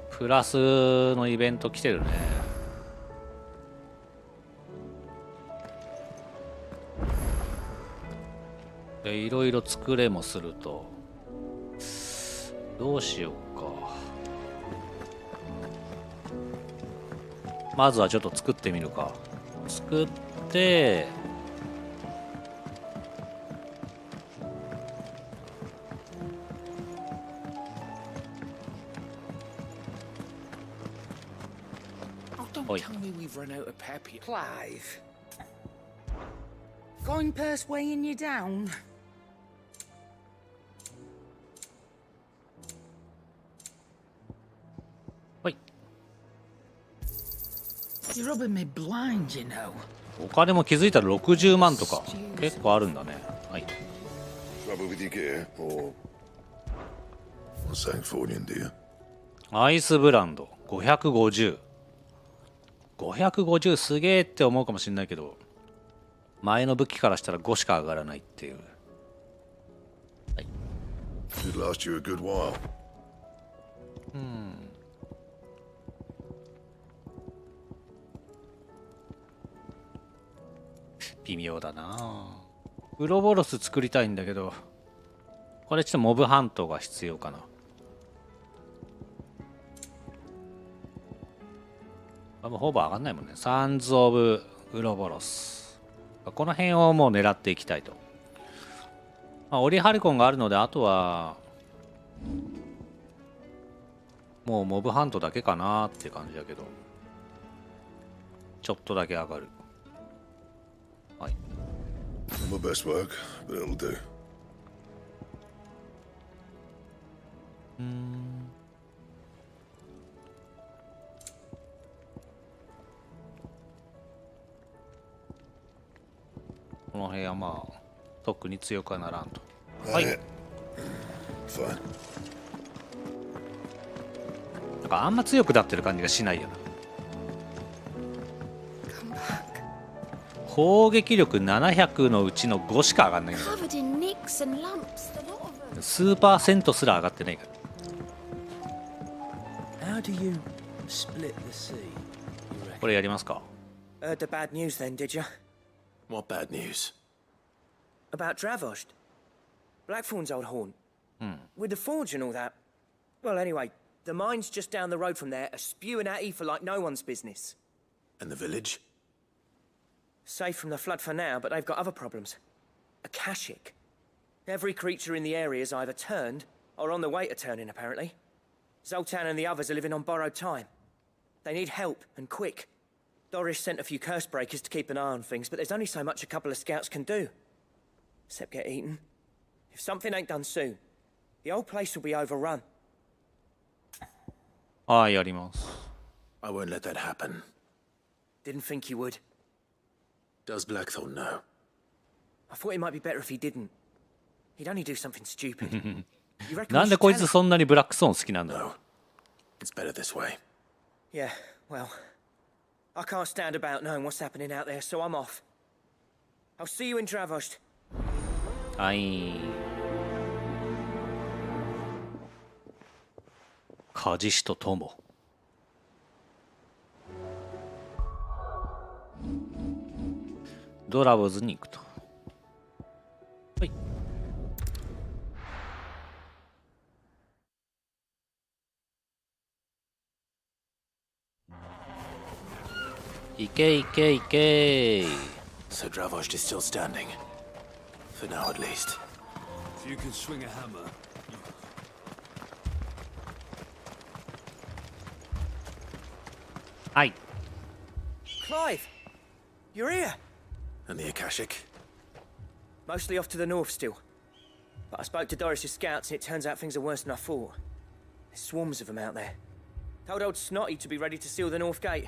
プラスのイベント来てるね。で、いろいろ作れもすると。どうしようか。まずはちょっと作ってみるか。作って、Don't tell me we've run out of pep here. Clive. Going purse weighing you down? You're rubbing me blind, you know. お金も気づいたら60万とか結構あるんだね。はい。Trouble with your gear, or something for you, dear? アイスブランド550。550すげえって思うかもしれないけど、前の武器からしたら5しか上がらないっていう。はい。Should last you a good while. 微妙だな。ウロボロス作りたいんだけど、これちょっとモブハントが必要かな。もうほぼ上がんないもんね。サンズ・オブ・ウロボロス。この辺をもう狙っていきたいと。まあ、オリハルコンがあるので、あとはもうモブハントだけかなって感じだけど、ちょっとだけ上がる。はい。My best work, but it'll do. この辺はまあ特に強くはならんと。はい。なんかあんま強くなってる感じがしないよな。攻撃力700のうちの5しか上がんないんだ。数パーセントすら上がってないから。 How do you split the sea? これやりますか。 Heard the bad news then, did you? What bad news? About Dravost. Blackthorn's old haunt. With the forge and all that. Well, anyway, the mines just down the road from there are spewing out ether like no one's business. And the village? Safe from the flood for now, but they've got other problems. Akashic. Every creature in the area is either turned or on the way to turning, apparently. Zoltan and the others are living on borrowed time. They need help, and quick. Doris sent a few curse breakers to keep an eye on things, but there's only so much a couple of scouts can do. Except get eaten. If something ain't done soon, the whole place will be overrun. はい、やります。 I won't let that happen. Didn't think you would. Does Blackthorn know? I thought it might be better if he didn't. He'd only do something stupid. You reckon なん we で should こい tell つ him? そんなにブラックソーン好きなんだろう。 It's better this way. Yeah, well, I can't stand about knowing what's happening out there, so I'm off. I'll see you in Dravost. はい。カジシと友。ドラボズに行くと。はい。行け行け行け。 So Dravost is still standing. For now, at least. If you can swing a hammer. はい。 Clive! You're here! And the Akashic? Mostly off to the north still. But I spoke to Doris's scouts and it turns out things are worse than I thought. There's swarms of them out there. Told old Snotty to be ready to seal the north gate.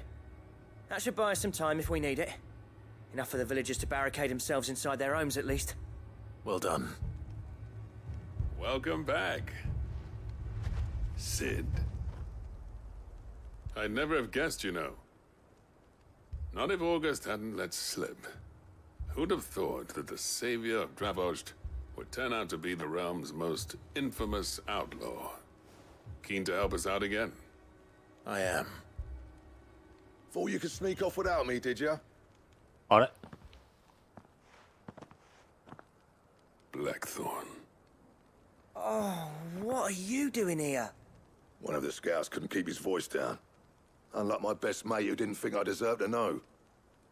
That should buy us some time if we need it. Enough for the villagers to barricade themselves inside their homes at least. Well done. Welcome back, Sid. I'd never have guessed, you know. Not if August hadn't let slip. Who'd have thought that the savior of Dravost would turn out to be the realm's most infamous outlaw? Keen to help us out again? I am. Thought you could sneak off without me, did you? あれ Blackthorn. Oh, what are you doing here? One of the scouts couldn't keep his voice down. Unlike my best mate who didn't think I deserved to know.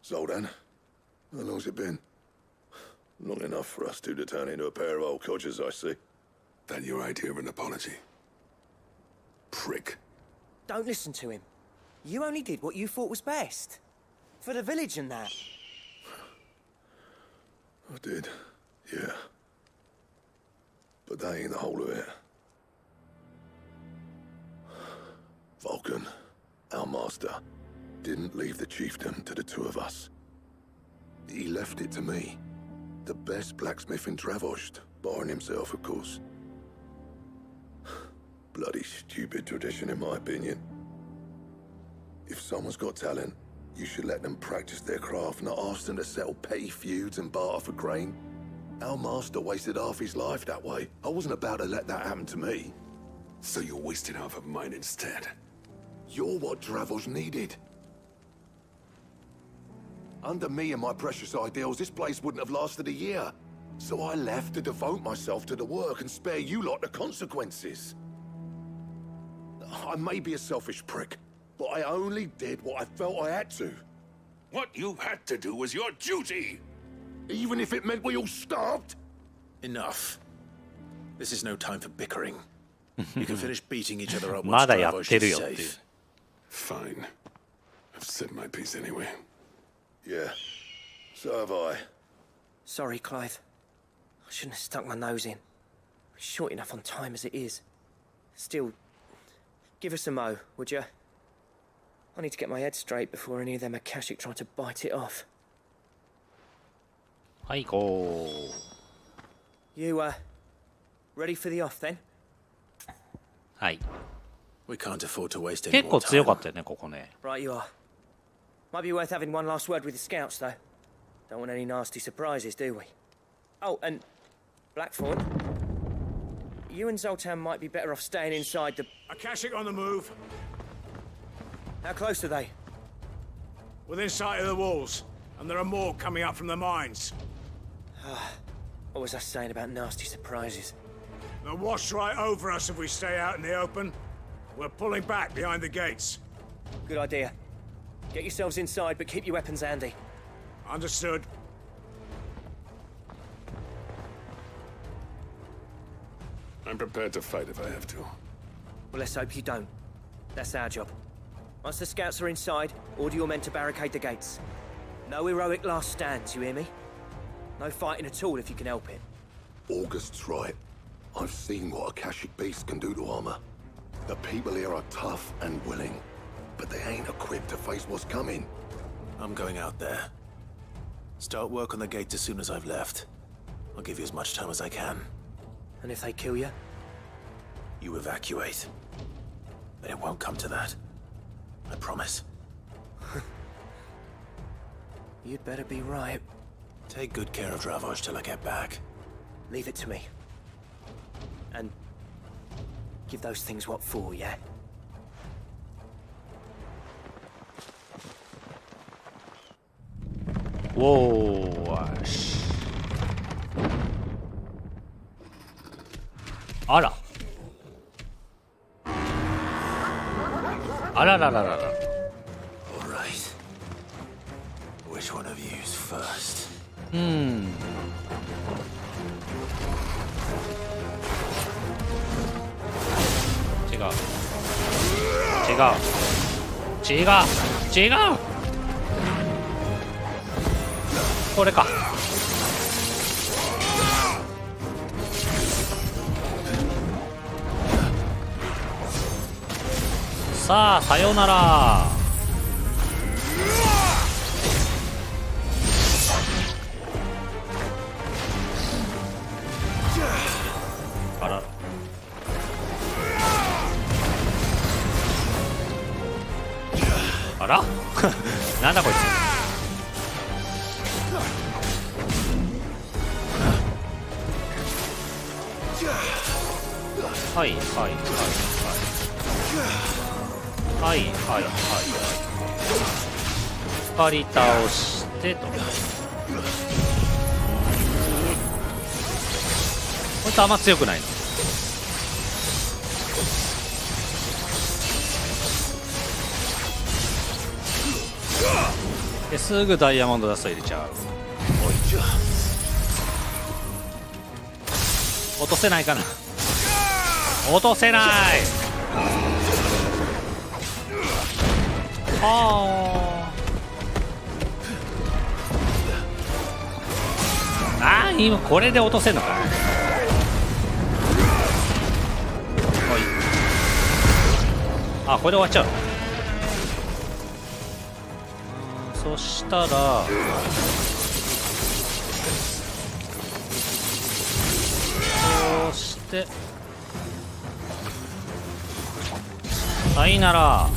Zoltan, how long's it been? Long enough for us two to turn into a pair of old codgers, I see. That your idea of an apology? Prick. Don't listen to him. You only did what you thought was best. For the village and that. I did, yeah. But that ain't the whole of it. Vulcan, our master, didn't leave the chiefdom to the two of us. He left it to me. The best blacksmith in Dravost, barring himself, of course. Bloody stupid tradition, in my opinion. If someone's got talent, you should let them practice their craft, not ask them to settle petty feuds and barter for grain. Our master wasted half his life that way. I wasn't about to let that happen to me. So you wasted half of mine instead. You're what Dravost needed. Under me and my precious ideals, this place wouldn't have lasted a year. So I left to devote myself to the work and spare you lot the consequences. I may be a selfish prick, but I only did what I felt I had to. What you had to do was your duty! Even if it meant we all starved? Enough. This is no time for bickering. You can finish beating each other up ま once だやっ Dravost てる is よっていう safe. Fine. I've said my piece anyway. Yeah, so have I. Sorry, Clive. I shouldn't have stuck my nose in. We're short enough on time as it is. Still, give us a mo, would you? I need to get my head straight before any of them Akashic try to bite it off. はい行こう You, ready for the off then? はい We can't afford to waste any 結構 more 強か time. ったよねここね Right you are. Might be worth having one last word with the scouts, though. Don't want any nasty surprises, do we? Oh, and Blackthorn, you and Zoltan might be better off staying inside the... Akashic on the move. How close are they? Within sight of the walls. And there are more coming up from the mines. What was I saying about nasty surprises? They'll wash right over us if we stay out in the open. We're pulling back behind the gates. Good idea. Get yourselves inside, but keep your weapons handy. Understood. I'm prepared to fight if I have to. Well, let's hope you don't. That's our job. Once the scouts are inside, order your men to barricade the gates. No heroic last stands, you hear me? No fighting at all if you can help it. August's right. I've seen what Akashic beasts can do to armor. The people here are tough and willing, but they ain't equipped to face what's coming. I'm going out there. Start work on the gate as soon as I've left. I'll give you as much time as I can. And if they kill you? You evacuate. But it won't come to that. I promise. You'd better be right. Take good care of Dravoj till I get back. Leave it to me. And give those things what for, yeah? Whoa. あら。あららららら。All right. Which one of you's first? うん。違う。違う。違う。違う。これか。さあ、さようなら。あら。あらなんだこいつ。はいはいはいはいはいはいはい2人倒してと。こいつあんま強くないの。ですぐダイヤモンドダスト入れちゃう。おい落とせないかな。落とせない。ああ、今これで落とせんのか。おい。あ、これで終わっちゃうの。そしたらそうしてさいなら。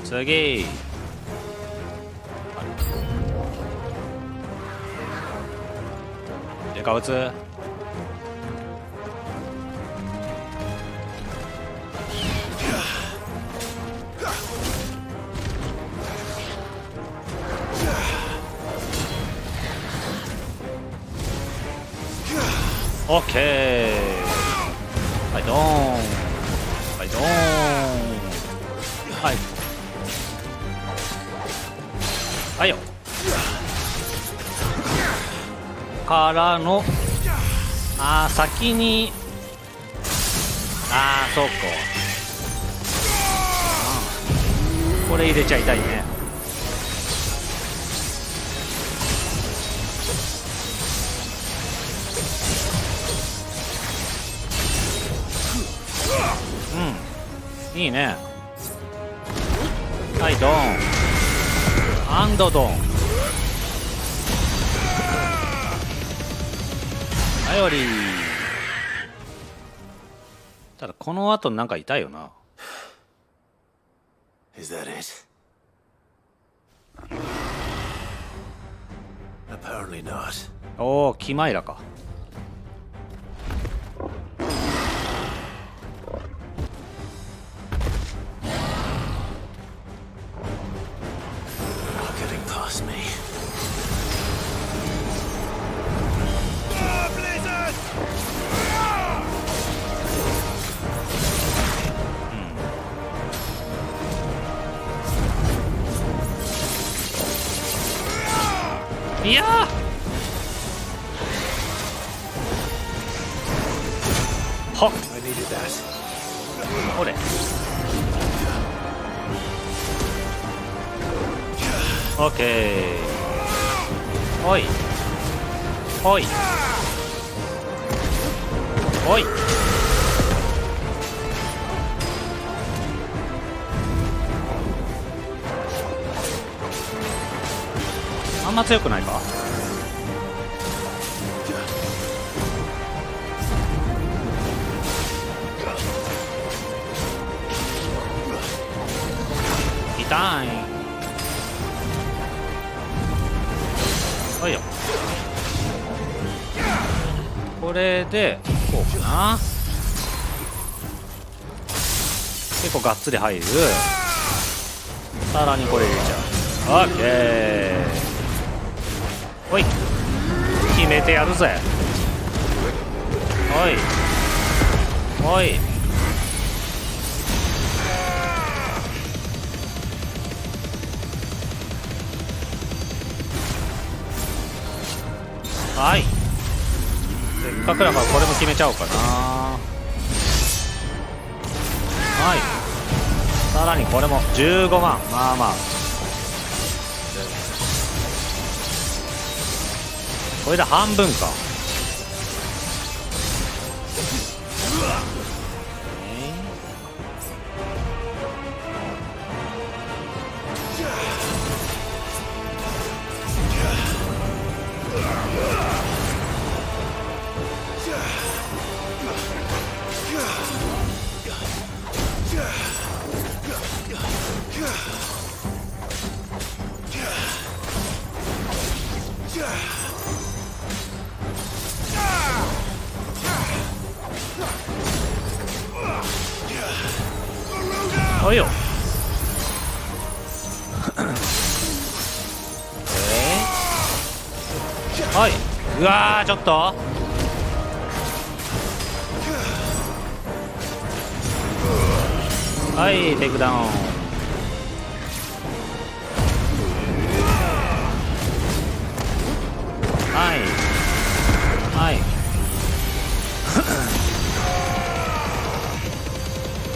次。でか打つ。オッケー。はいドーン。はいドーン。はい。はいよ。からの先にそうか。これ入れちゃいたいね。うんいいね。はいドンアンドドン。はいより。ただこの後なんかいたよな。Is that it? Apparently not. おお、キマイラか。いやーはっほれオッケー。おいおいおいあんま強くないか。痛い。おいよ。これでこうかな。結構がっつり入る。さらにこれ入れちゃう。オッケー。おい、決めてやるぜ。おいおい。はい、せっかくだからこれも決めちゃおうかな。はい、さらにこれも15万。まあまあ、これで半分か。おいよ。はい、うわー、ちょっとはい、テイクダウン。はいはい。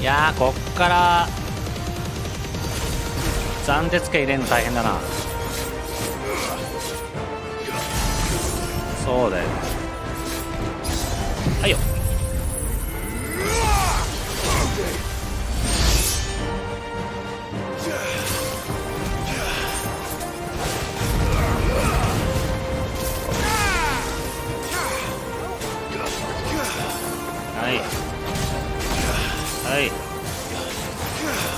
いやー、こっから斬鉄系入れるの大変だな。そうだよ。はいよ。はいはい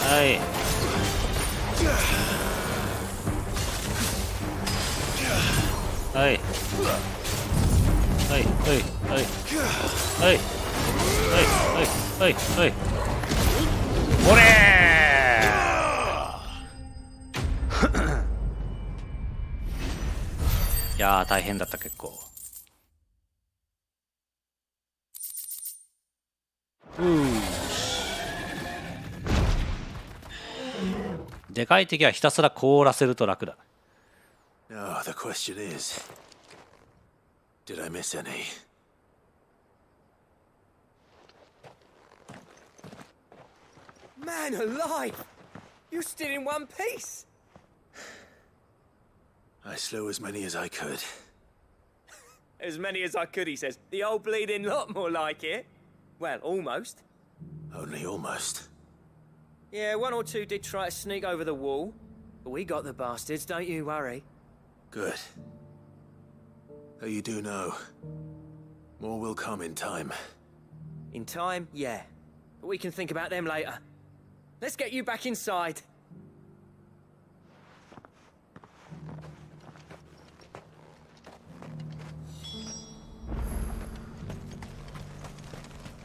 はいはいはいはいはいはいはいはい。おれーいやー、大変だった結構。でかい敵はひたすら凍らせると楽だ。Now the question is, did I miss any? Man alive! You're still in one piece! I slew as many as I could. As many as I could, he says. The old bleeding lot, more like it. Well, almost. Only almost. Yeah, one or two did try to sneak over the wall. But we got the bastards, don't you worry. Good. Though you do know, more will come in time. In time, yeah. But we can think about them later. Let's get you back inside.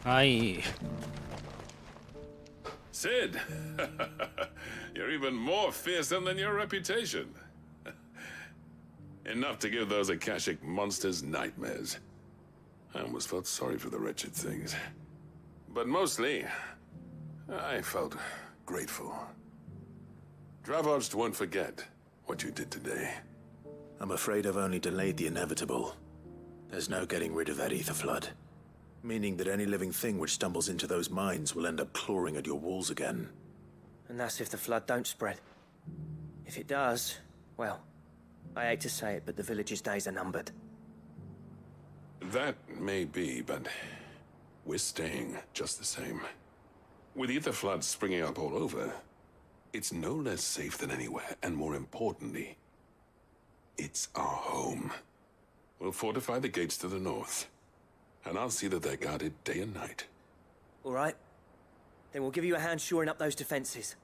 Aye. Sid, you're even more fearsome than your reputation. Enough to give those Akashic monsters nightmares. I almost felt sorry for the wretched things. But mostly, I felt grateful. Dravoged won't forget what you did today. I'm afraid I've only delayed the inevitable. There's no getting rid of that ether flood. Meaning that any living thing which stumbles into those mines will end up clawing at your walls again. And that's if the flood don't spread. If it does, well, I hate to say it, but the village's days are numbered. That may be, but we're staying just the same. With ether floods springing up all over, it's no less safe than anywhere, and more importantly, It's our home. We'll fortify the gates to the north, and I'll see that they're guarded day and night. All right. Then we'll give you a hand shoring up those defenses.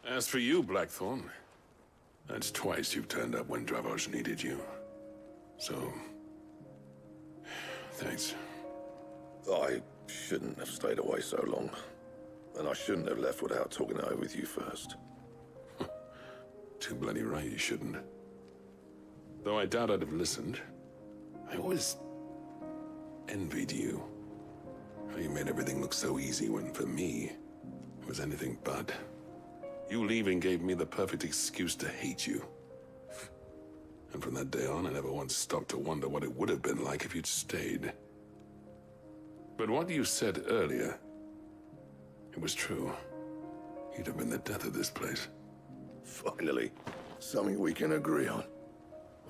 As for you, Blackthorn, that's twice you've turned up when Dravos needed you. So, thanks. I shouldn't have stayed away so long. And I shouldn't have left without talking it over with you first. Too bloody right you shouldn't. Though I doubt I'd have listened. I always envied you. How you made everything look so easy when, for me, it was anything but. You leaving gave me the perfect excuse to hate you. And from that day on, I never once stopped to wonder what it would have been like if you'd stayed. But what you said earlier, it was true. You'd have been the death of this place. Finally, something we can agree on.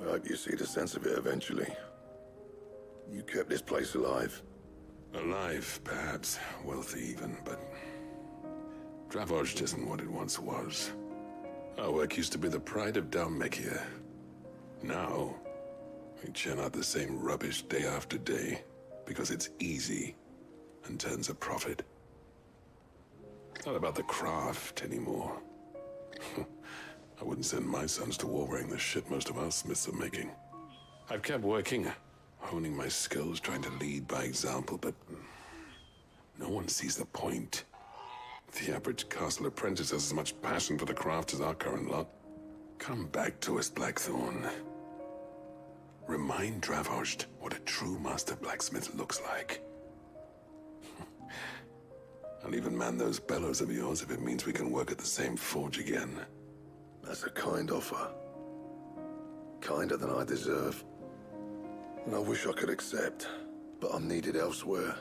I hope you see the sense of it eventually. You kept this place alive. Alive, perhaps. Wealthy even, but... Dravos isn't what it once was. Our work used to be the pride of Dalmekia. Now, we churn out the same rubbish day after day, because it's easy and turns a profit. It's not about the craft anymore. I wouldn't send my sons to war wearing the shit most of our smiths are making. I've kept working, honing my skills, trying to lead by example, but no one sees the point. The average castle apprentice has as much passion for the craft as our current lot. Come back to us, Blackthorn. Remind Dravos what a true master blacksmith looks like. I'll even man those bellows of yours if it means we can work at the same forge again. That's a kind offer. Kinder than I deserve. And I wish I could accept, but I'm needed elsewhere.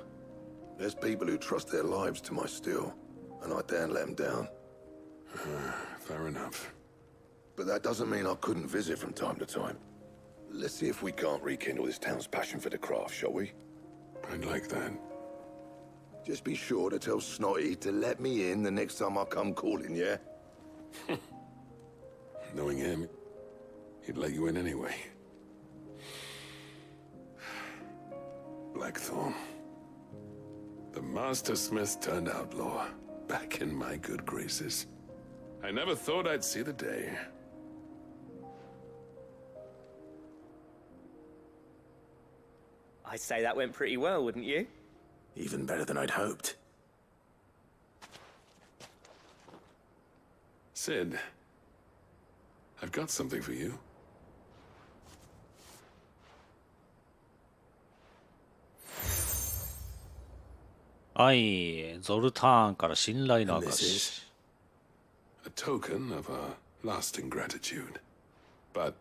There's people who trust their lives to my steel, and I daren't let them down. Fair enough. But that doesn't mean I couldn't visit from time to time. Let's see if we can't rekindle this town's passion for the craft, shall we? I'd like that. Just be sure to tell Snotty to let me in the next time I come calling, yeah? Knowing him, he'd let you in anyway. Blackthorn. The Master Smith turned outlaw, back in my good graces. I never thought I'd see the day. I'd say that went pretty well, wouldn't you? Even better than I'd hoped. Sid, I've got something for you.はいゾルターンから信頼の証 A token of our lasting gratitude. But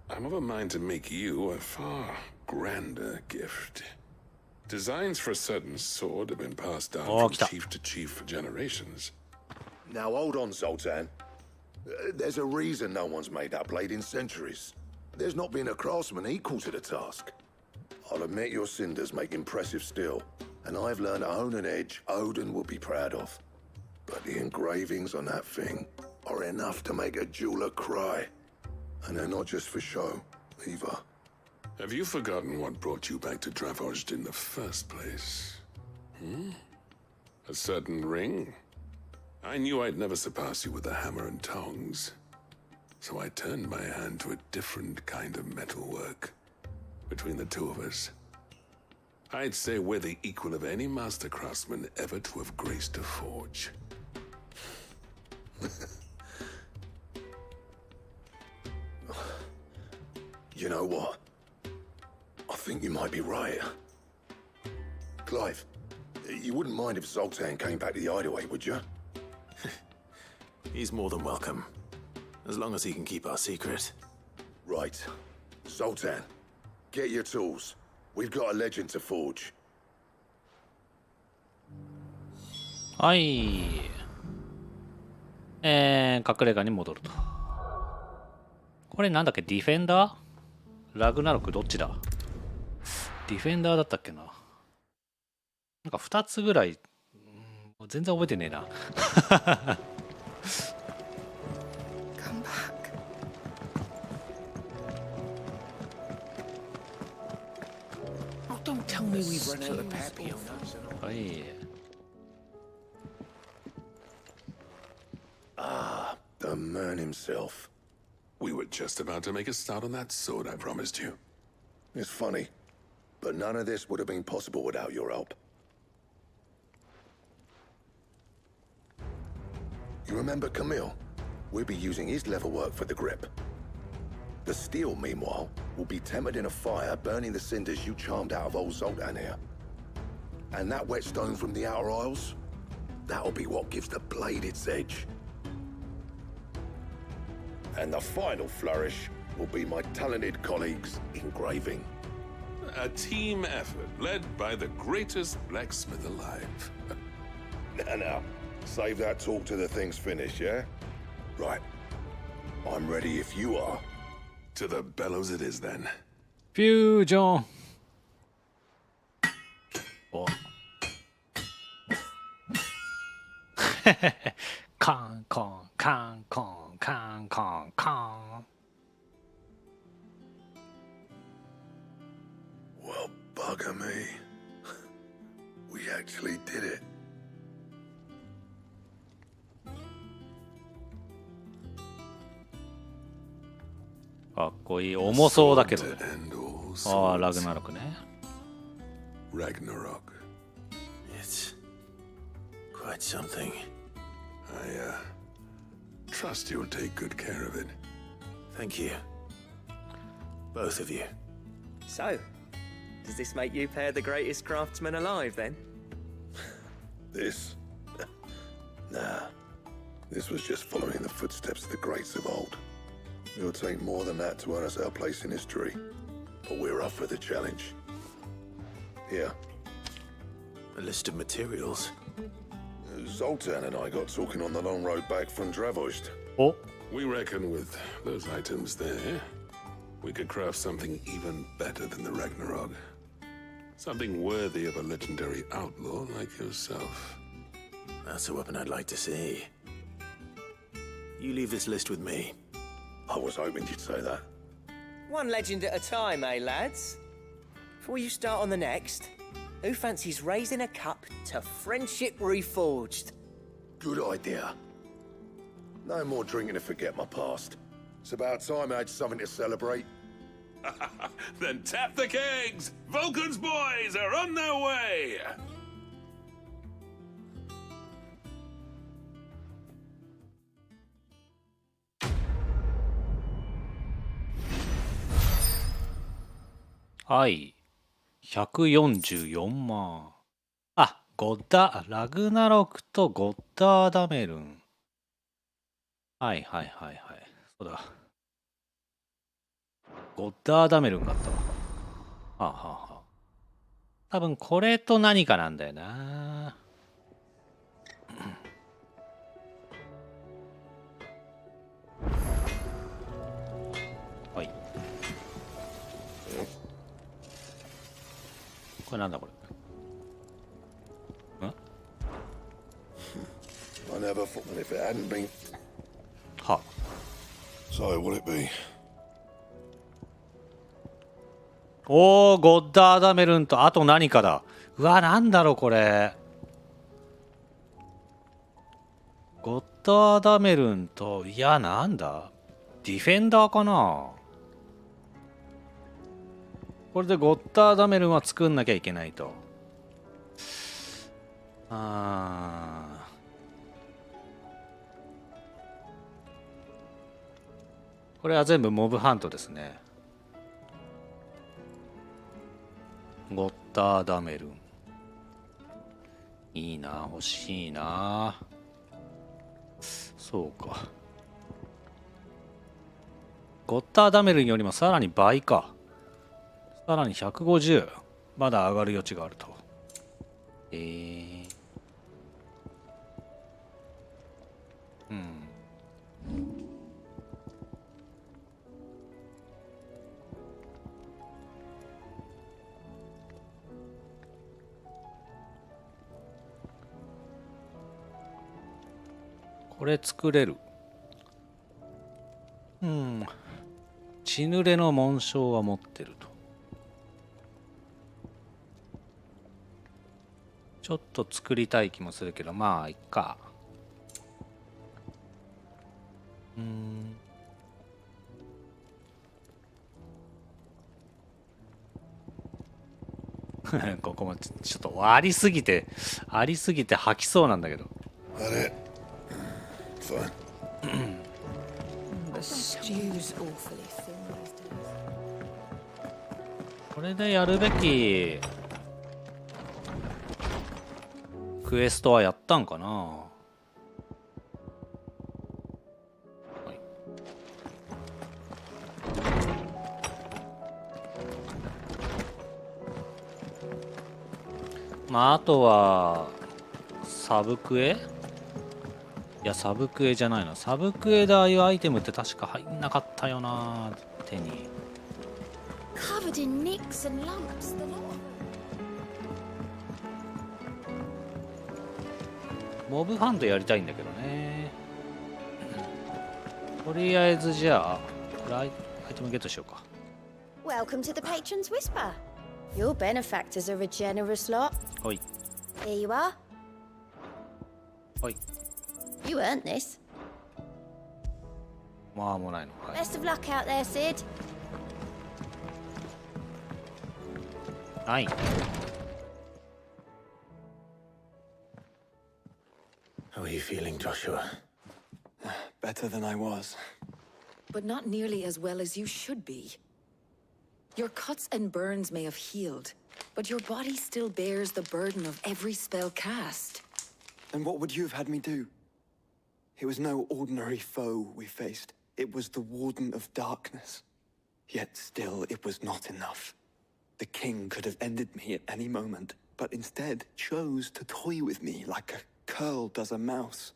I'm of a mind to make you a far grander gift. Designs for a certain sword have been passed down from chief to chief for generations. Now hold on, Zoltan. There's a reason no one's made that blade in centuries. There's not been a craftsman equal to the task. I'll admit your cinders make impressive steel, and I've learned to hone an edge Odin will be proud of. But the engravings on that thing are enough to make a jeweler cry. And they're not just for show, either. Have you forgotten what brought you back to Dravos in the first place? A certain ring? I knew I'd never surpass you with a hammer and tongs. So I turned my hand to a different kind of metalwork. Between the two of us, I'd say we're the equal of any master craftsman ever to have graced a forge. You know what? I think you might be right. Clive, you wouldn't mind if Zoltan came back to the hideaway, would you? He's more than welcome. As long as he can keep our secret. Right. Zoltan, get your tools. We've got a legend to forge. はい隠れ家に戻ると。これなんだっけ、ディフェンダーラグナロクどっちだ。ディフェンダーだったっけな。なんか2つぐらい全然覚えてねえな don't tell me we've run out of Peppy on us. はい。Ah, the man himself. We were just about to make a start on that sword I promised you. It's funny, but none of this would have been possible without your help. You remember Camille? We'll be using his leather work for the grip. The steel, meanwhile, will be tempered in a fire, burning the cinders you charmed out of old Zoltan here. And that whetstone from the Outer Isles? That'll be what gives the blade its edge. And the final flourish will be my talented colleagues' engraving. A team effort led by the greatest blacksmith alive. Now, save that talk till the thing's finished, yeah? Right. I'm ready if you are. To the bellows it is then. フュージョン。お。カンコンカンコンカンコンカン。Well, bugger me. We actually did it. かっこいい。重そうだけどね。ああ、ラグナロクね。Ragnarok. It's quite something. I trust you'll take good care of it. Thank you. Both of you. So, does this make you pair the greatest craftsman alive then? This? Nah. This was just following the footsteps of the greats of old. It'll take more than that to earn us our place in history. But we're up for the challenge. Here. A list of materials. Zoltan and I got talking on the long road back from Dravost. Oh. We reckon with those items there, we could craft something even better than the Ragnarok. Something worthy of a legendary outlaw like yourself. That's a weapon I'd like to see. You leave this list with me. I was hoping you'd say that. One legend at a time, eh, lads? Before you start on the next, who fancies raising a cup to friendship reforged? Good idea. No more drinking to forget my past. It's about time I had something to celebrate. Then tap the kegs! Vulcan's boys are on their way!はい144万。あ、ラグナロクとゴッダーダメルン。はいはいはいはい。そうだ。ゴッダーダメルンがあったわ。はあはあはあ。多分これと何かなんだよな。はい。これなんだこれ。ん？ I never thought that if it hadn't been. は。So will it be? おー、ゴッダーダメルンとあと何かだ。うわ、なんだろうこれ。ゴッダーダメルンと、いや、なんだディフェンダーかな。これでゴッダーダメルンは作んなきゃいけないと。これは全部モブハントですね。ゴッダーダメルン。いいな、欲しいな。そうか。ゴッダーダメルンよりもさらに倍か。さらに150。まだ上がる余地があると。うん。これ作れる。うん。血濡れの紋章は持ってると。ちょっと作りたい気もするけど、まあいっか。ここもちょっとありすぎて吐きそうなんだけど。あれ Fine. The stew's awfully thin these days. これでやるべきクエストはやったんかな。はい、まああとはサブクエ、いやサブクエじゃないな、サブクエでああいうアイテムって確か入んなかったよな、手に。 Covered in nicks and lumps, the lot. モブハントやりたいんだけどね。とりあえずじゃあこれアイテムゲットしようか。 Welcome to the Patron's Whisper. Your benefactors are a generous lot. はい Here you are. はい。 You earned this. まあもうないの。はい、 Best of luck out there, Sid. はい。 How are you feeling, Joshua? Better than I was. But not nearly as well as you should be. Your cuts and burns may have healed, but your body still bears the burden of every spell cast. And what would you have had me do? It was no ordinary foe we faced. It was the Warden of Darkness. Yet still, it was not enough. The king could have ended me at any moment, but instead chose to toy with me like a curl does a mouse.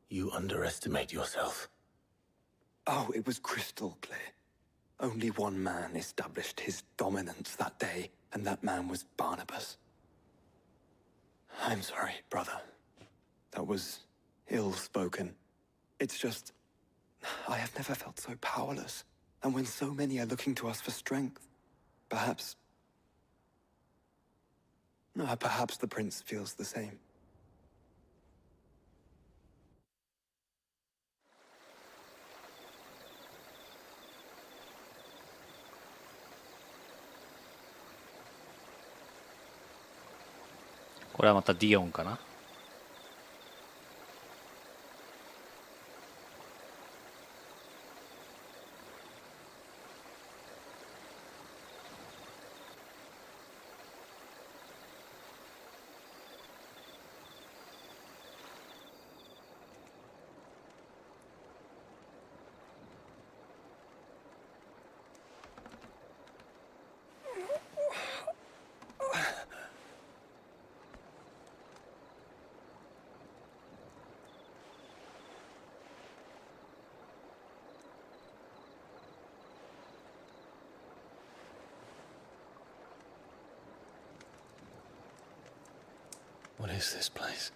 You underestimate yourself. Oh, it was crystal clear. Only one man established his dominance that day, and that man was Barnabas. I'm sorry, brother. That was ill-spoken. It's just, I have never felt so powerless. And when so many are looking to us for strength, perhaps the prince feels the same. This これはまたディオンかな。What is this place?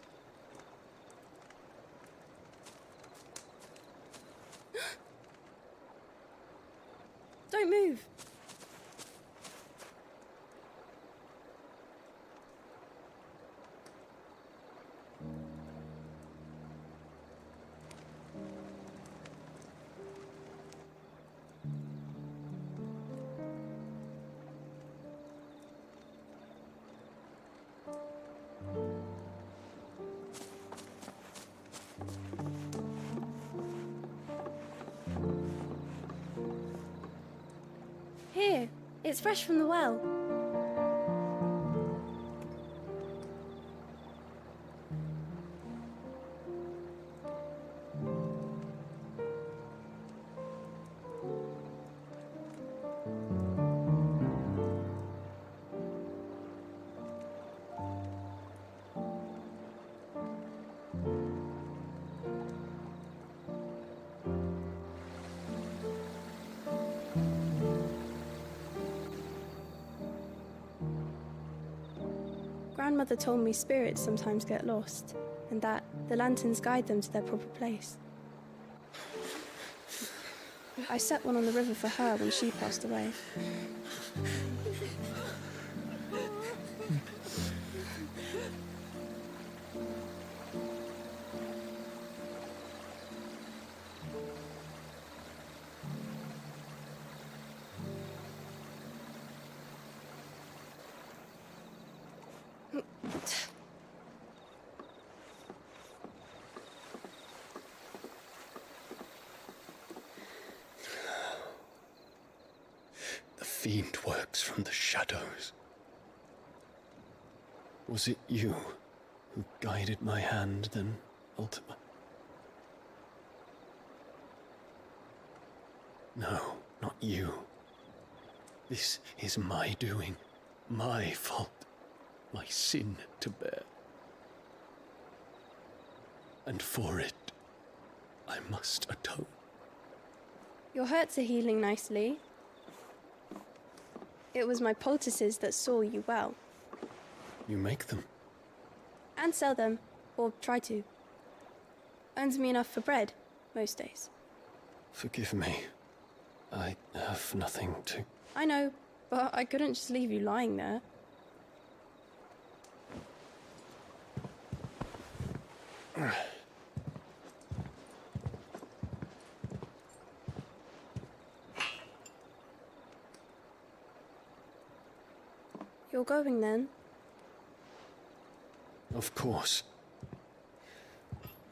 Don't move. Here, it's fresh from the well. Grandmother told me spirits sometimes get lost, and that the lanterns guide them to their proper place. I set one on the river for her when she passed away. fiend works from the shadows. Was it you who guided my hand then, Ultima? No, not you. This is my doing, my fault, my sin to bear. And for it, I must atone. Your hurts are healing nicely. It was my poultices that saw you well. You make them? And sell them, or try to. Earns me enough for bread, most days. Forgive me. I have nothing to... I know, but I couldn't just leave you lying there. You're going then? Of course.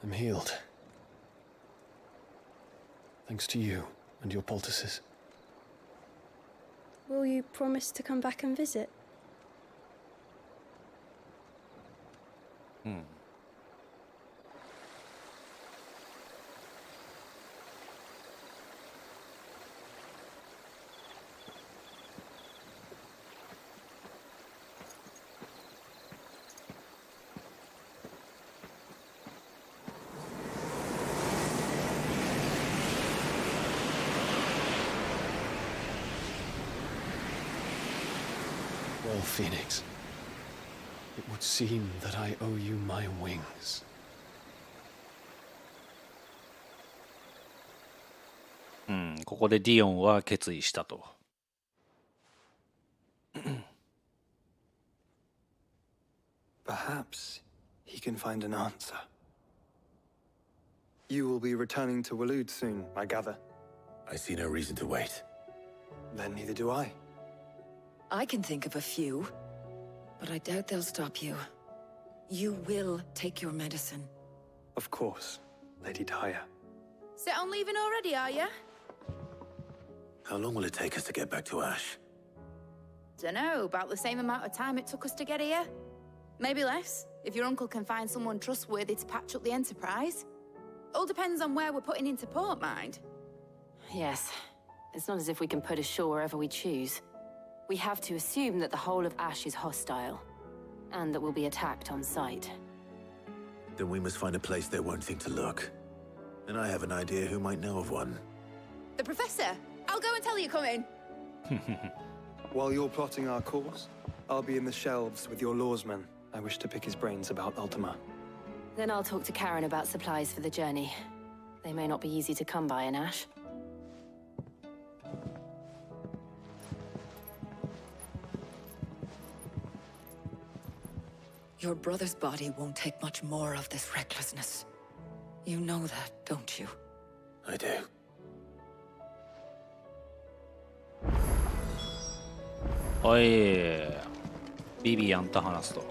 I'm healed. Thanks to you and your poultices. Will you promise to come back and visit? Well, Phoenix, it would seem that I owe you my wings. ここでディオンは決意したと。Perhaps he can find an answer. You will be returning to Waloed soon, I gather. I see no reason to wait. Then neither do I. I can think of a few, but I doubt they'll stop you. You will take your medicine. Of course, Lady Daya. Set on leaving already, are you? How long will it take us to get back to Ash? Dunno, about the same amount of time it took us to get here. Maybe less, if your uncle can find someone trustworthy to patch up the Enterprise. All depends on where we're putting into port, mind. Yes. It's not as if we can put ashore wherever we choose. We have to assume that the whole of Ash is hostile, and that we'll be attacked on sight. Then we must find a place they won't think to look. And I have an idea who might know of one. The Professor! I'll go and tell you come in. While you're plotting our course, I'll be in the shelves with your lawsman. I wish to pick his brains about Ultima. Then I'll talk to Karen about supplies for the journey. They may not be easy to come by in Ash. Your brother's body won't take much more of this recklessness. You know that, don't you? I do. Oi, ビビアンと話すと。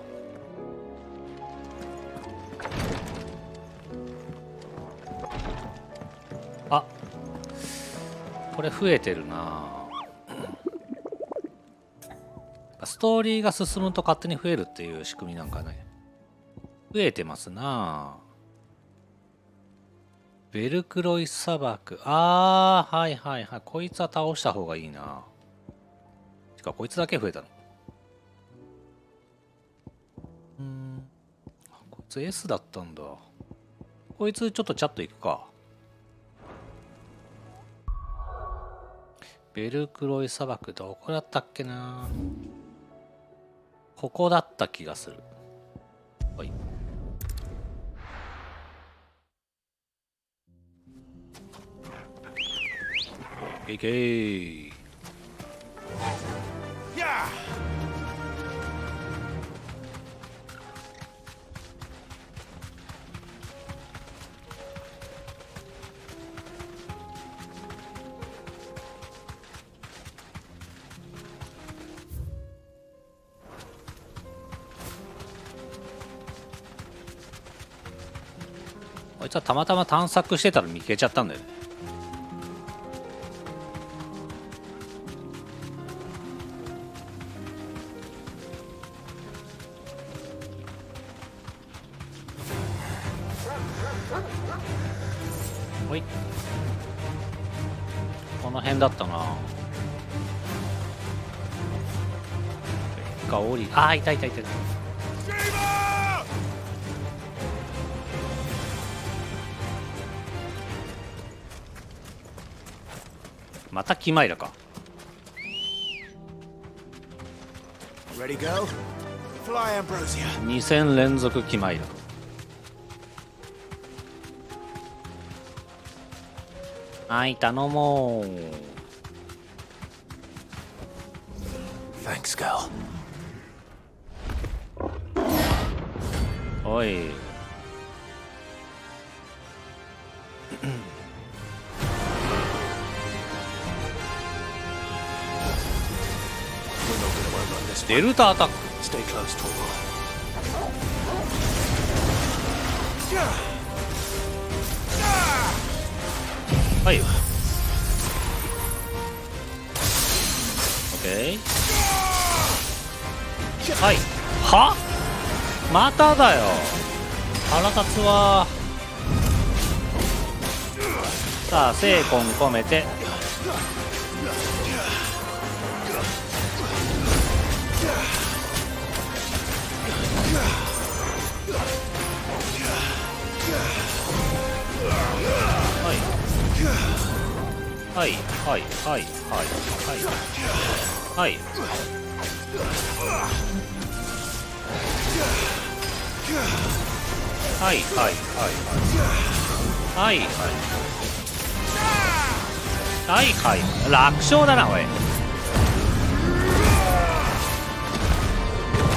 あ、これ増えてるな。ストーリーが進むと勝手に増えるっていう仕組みなんかね。増えてますな。ベルクロイ砂漠。あー、はいはいはい。こいつは倒した方がいいな。てか、こいつだけ増えたの。こいつ S だったんだ。こいつちょっとチャット行くか。ベルクロイ砂漠どこだったっけな。ここだった気がする。はい。いけー。こいつはたまたま探索してたら見つけちゃったんだよね。この辺だったな。が降り、ああ、いたいたいた。またキマイラか。Ready go? Fly, Ambrosia. 2戦連続キマイラ。はい、頼もう。 Thanks, girl. おい。デルタアタック。Stay close, Torvald. はい。オッケー。はい。は？まただよ。腹立つわ。さあ、精魂込めて。はいはいはいはいはいはいはいはいはいはいはいはい楽勝だなおい。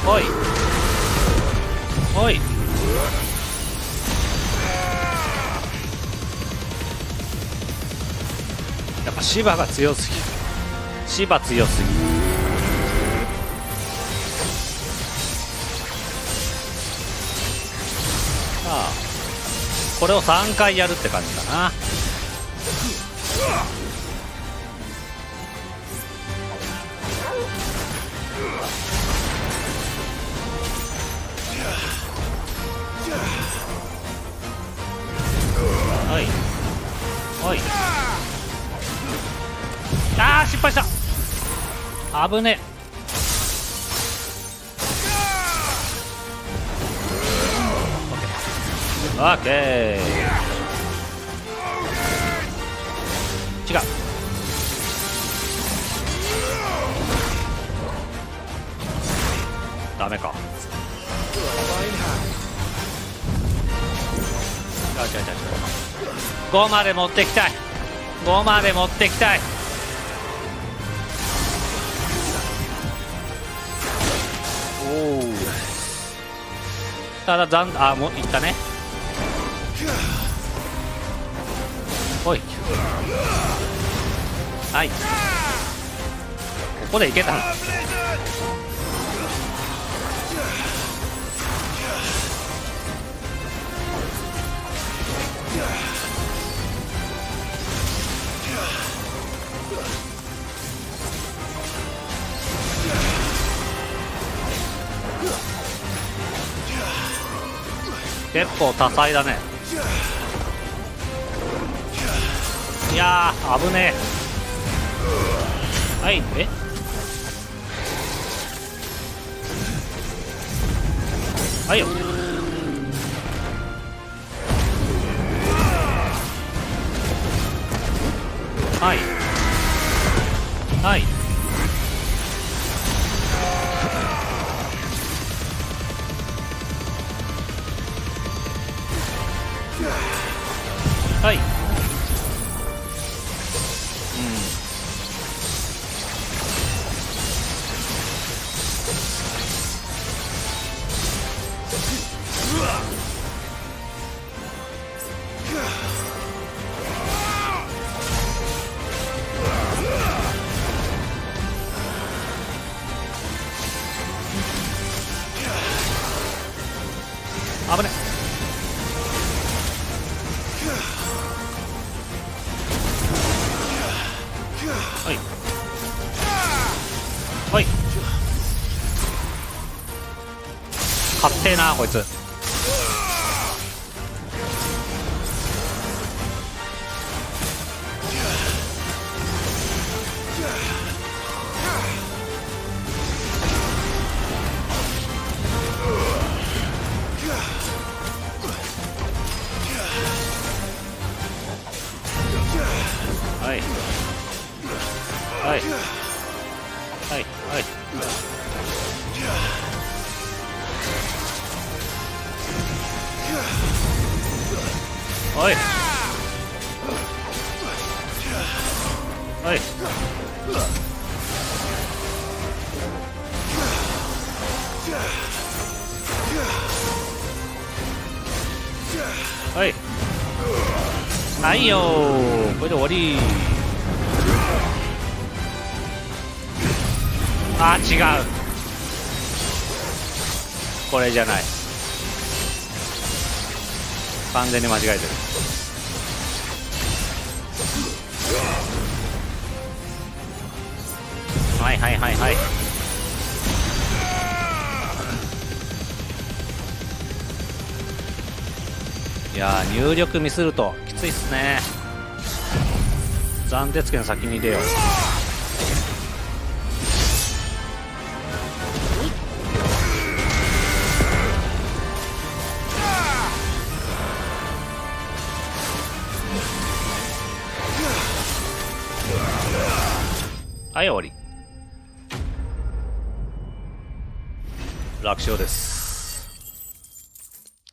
おいおいやっぱ芝が強すぎる。芝強すぎる。さあこれを3回やるって感じかな。はいはい。あー失敗した。危ねえ。オッケー。違う。ダメか。5まで持ってきたい。5まで持ってきたい。おお。ただあもういったね。おい。はい。ここでいけたの。結構多彩だね。いやー危ねえ。はいはいよ。はいはいはい。危ね。はいはいかってえなこいつ。はいはいはいはいはいはいはいよー、これで終わり。あ、違う、これじゃない、完全に間違えてる。はいはいはいはい。いやー、入力ミスるときついっすね。暫定付けの先に出よう。はい、終わり。楽勝です。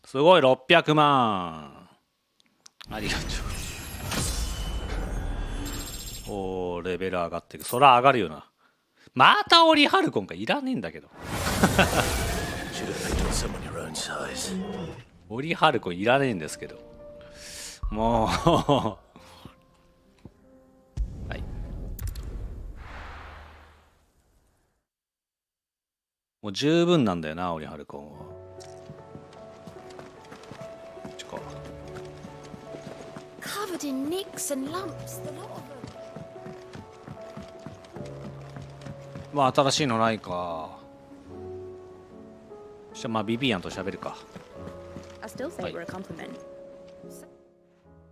すごい、600万。ありがとう。おー、レベル上がっていく。そら上がるよな。またオリハルコンか、いらねえんだけど。オリハルコンいらねえんですけど。もうはい。もう十分なんだよな、オリハルコンは。Covered in nicks and lumps, the lot of them. まあ新しいのないか。そしたらまあビビアンと喋るか。 I still say we're a compliment.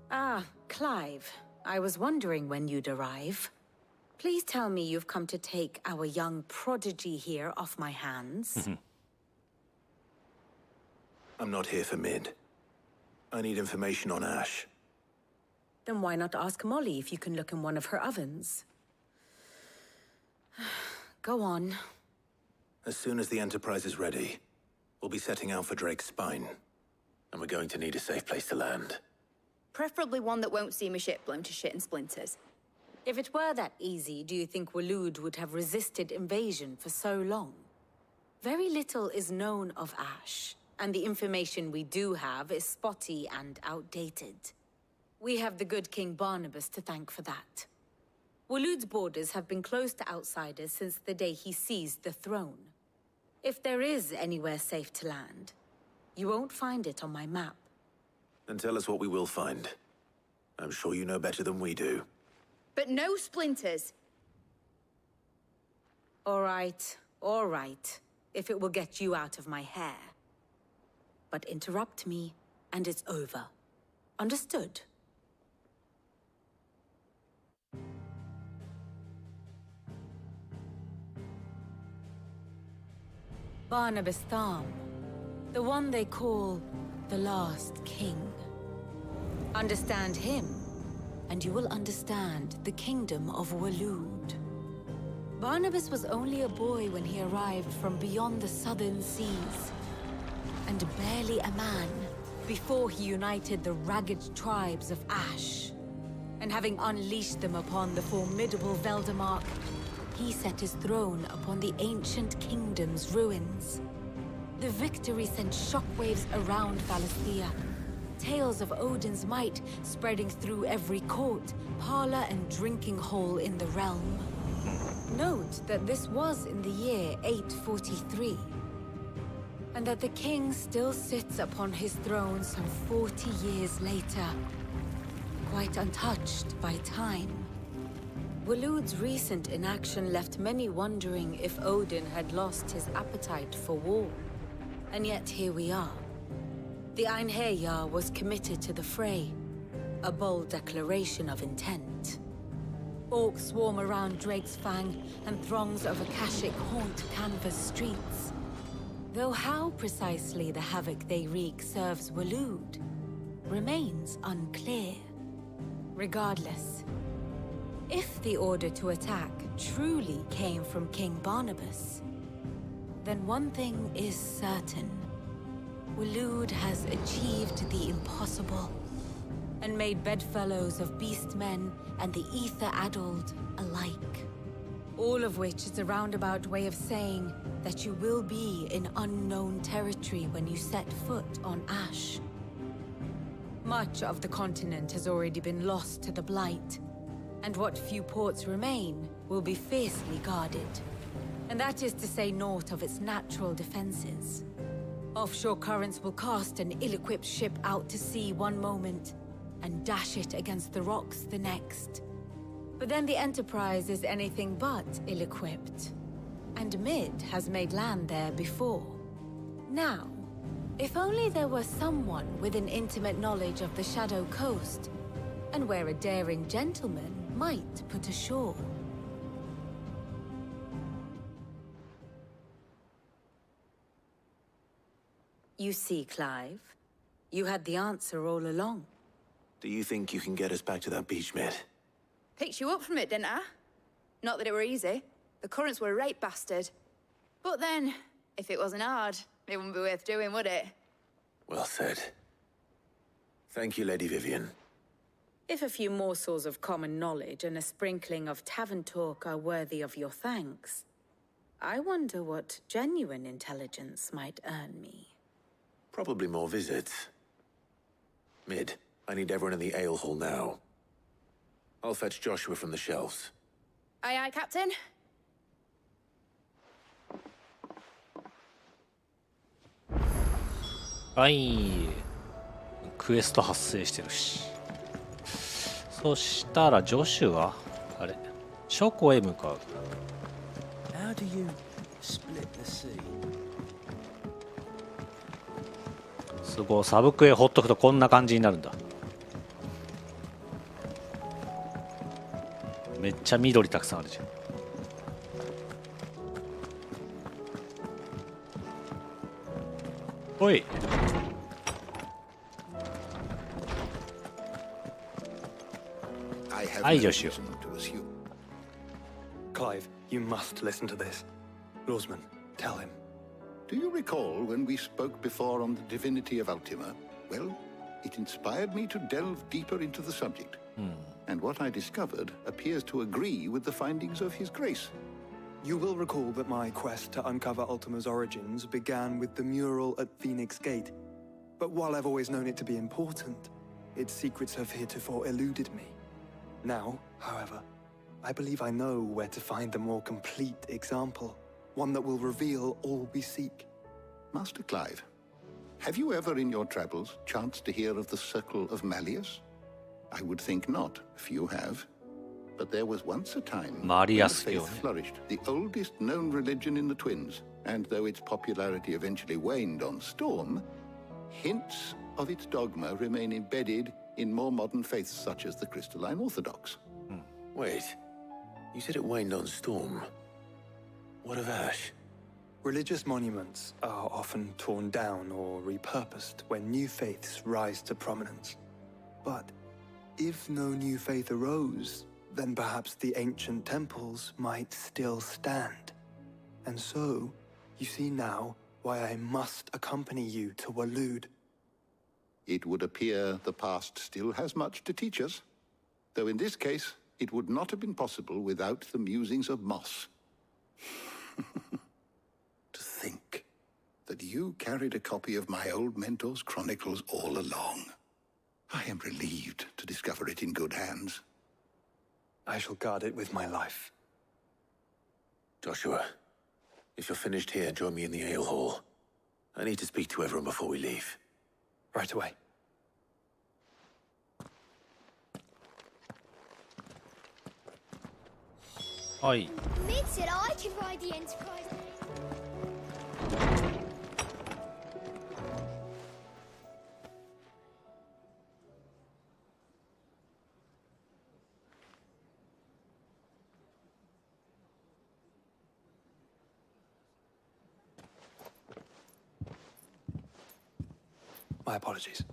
Ah, Clive. I was wondering when you'd arrive. Please tell me you've come to take our young prodigy here off my hands. I'm not here for Mid. I need information on Ash. Then why not ask Molly if you can look in one of her ovens? Go on. As soon as the Enterprise is ready, we'll be setting out for Drake's Spine. And we're going to need a safe place to land. Preferably one that won't see my ship blown to shit and splinters. If it were that easy, do you think Waloed would have resisted invasion for so long? Very little is known of Ash, and the information we do have is spotty and outdated. We have the good King Barnabas to thank for that. Waloed's borders have been closed to outsiders since the day he seized the throne. If there is anywhere safe to land, you won't find it on my map. Then tell us what we will find. I'm sure you know better than we do. But no splinters. All right, if it will get you out of my hair. But interrupt me, and it's over. Understood? Barnabas Tham, the one they call the last king. Understand him, and you will understand the kingdom of Waloed. Barnabas was only a boy when he arrived from beyond the southern seas, and barely a man before he united the ragged tribes of Ash. And having unleashed them upon the formidable Veldamark, he set his throne upon the ancient kingdom's ruins. The victory sent shockwaves around Valisthea, tales of Odin's might spreading through every court, parlor, and drinking hole in the realm. Note that this was in the year 843, and that the king still sits upon his throne some 40 years later, quite untouched by time. Waloed's recent inaction left many wondering if Odin had lost his appetite for war. And yet here we are. The Einherjar was committed to the fray, a bold declaration of intent. Orcs swarm around Drake's Fang, and throngs of Akashic haunt Canvas streets. Though how precisely the havoc they wreak serves Waloed remains unclear. Regardless, If the order to attack truly came from King Barnabas, then one thing is certain. Waloed has achieved the impossible and made bedfellows of beastmen and the ether-addled alike. All of which is a roundabout way of saying that you will be in unknown territory when you set foot on Ash. Much of the continent has already been lost to the Blight, and what few ports remain will be fiercely guarded. And that is to say naught of its natural defenses. Offshore currents will cast an ill-equipped ship out to sea one moment, and dash it against the rocks the next. But then the Enterprise is anything but ill-equipped. And Mid has made land there before. Now, if only there were someone with an intimate knowledge of the Shadow Coast, and where a daring gentleman might put ashore. You see, Clive, you had the answer all along. Do you think you can get us back to that beach, Mid? Picked you up from it, didn't I? Not that it were easy. The currents were a right bastard. But then, if it wasn't hard, it wouldn't be worth doing, would it? Well said. Thank you, Lady Vivian. If a few morsels of common knowledge and a sprinkling of tavern talk are worthy of your thanks, I wonder what genuine intelligence might earn me. Probably more visits. Mid, I need everyone in the ale hall now. I'll fetch Joshua from the shelves. Aye, aye, Captain.はい。クエスト発生してるし。そしたら、ジョシュはあれ書庫へ向かう。How do you split the sea? すごい、サブクエほっとくとこんな感じになるんだ。めっちゃ緑たくさんあるじゃん。おい。はい、ジョシュ。Clive, you must listen to this. Lawsman, tell him. Do you recall when we spoke before on the divinity of Ultima? Well, it inspired me to delve deeper into the subject. And what I discovered appears to agree with the findings of His Grace. You will recall that my quest to uncover Ultima's origins began with the mural at Phoenix Gate. But while I've always known it to be important, its secrets have heretofore eluded me. Now, however, I believe I know where to find the more complete example, one that will reveal all we seek. Master Clive, have you ever in your travels chanced to hear of the Circle of Malleus? I would think not, few have. But there was once a time when the faith flourished, the oldest known religion in the Twins, and though its popularity eventually waned on Storm, hints of its dogma remain embedded in more modern faiths such as the Crystalline Orthodox. Wait, you said it waned on Storm. What of Ash? Religious monuments are often torn down or repurposed when new faiths rise to prominence. But if no new faith arose, then perhaps the ancient temples might still stand. And so, you see now why I must accompany you to Waloed. It would appear the past still has much to teach us, though in this case, it would not have been possible without the musings of Moss. To think that you carried a copy of my old mentor's chronicles all along. I am relieved to discover it in good hands. I shall guard it with my life. Joshua, if you're finished here, join me in the ale hall. I need to speak to everyone before we leave. Right away. Oi. Mid said I could ride the Enterprise. My apologies.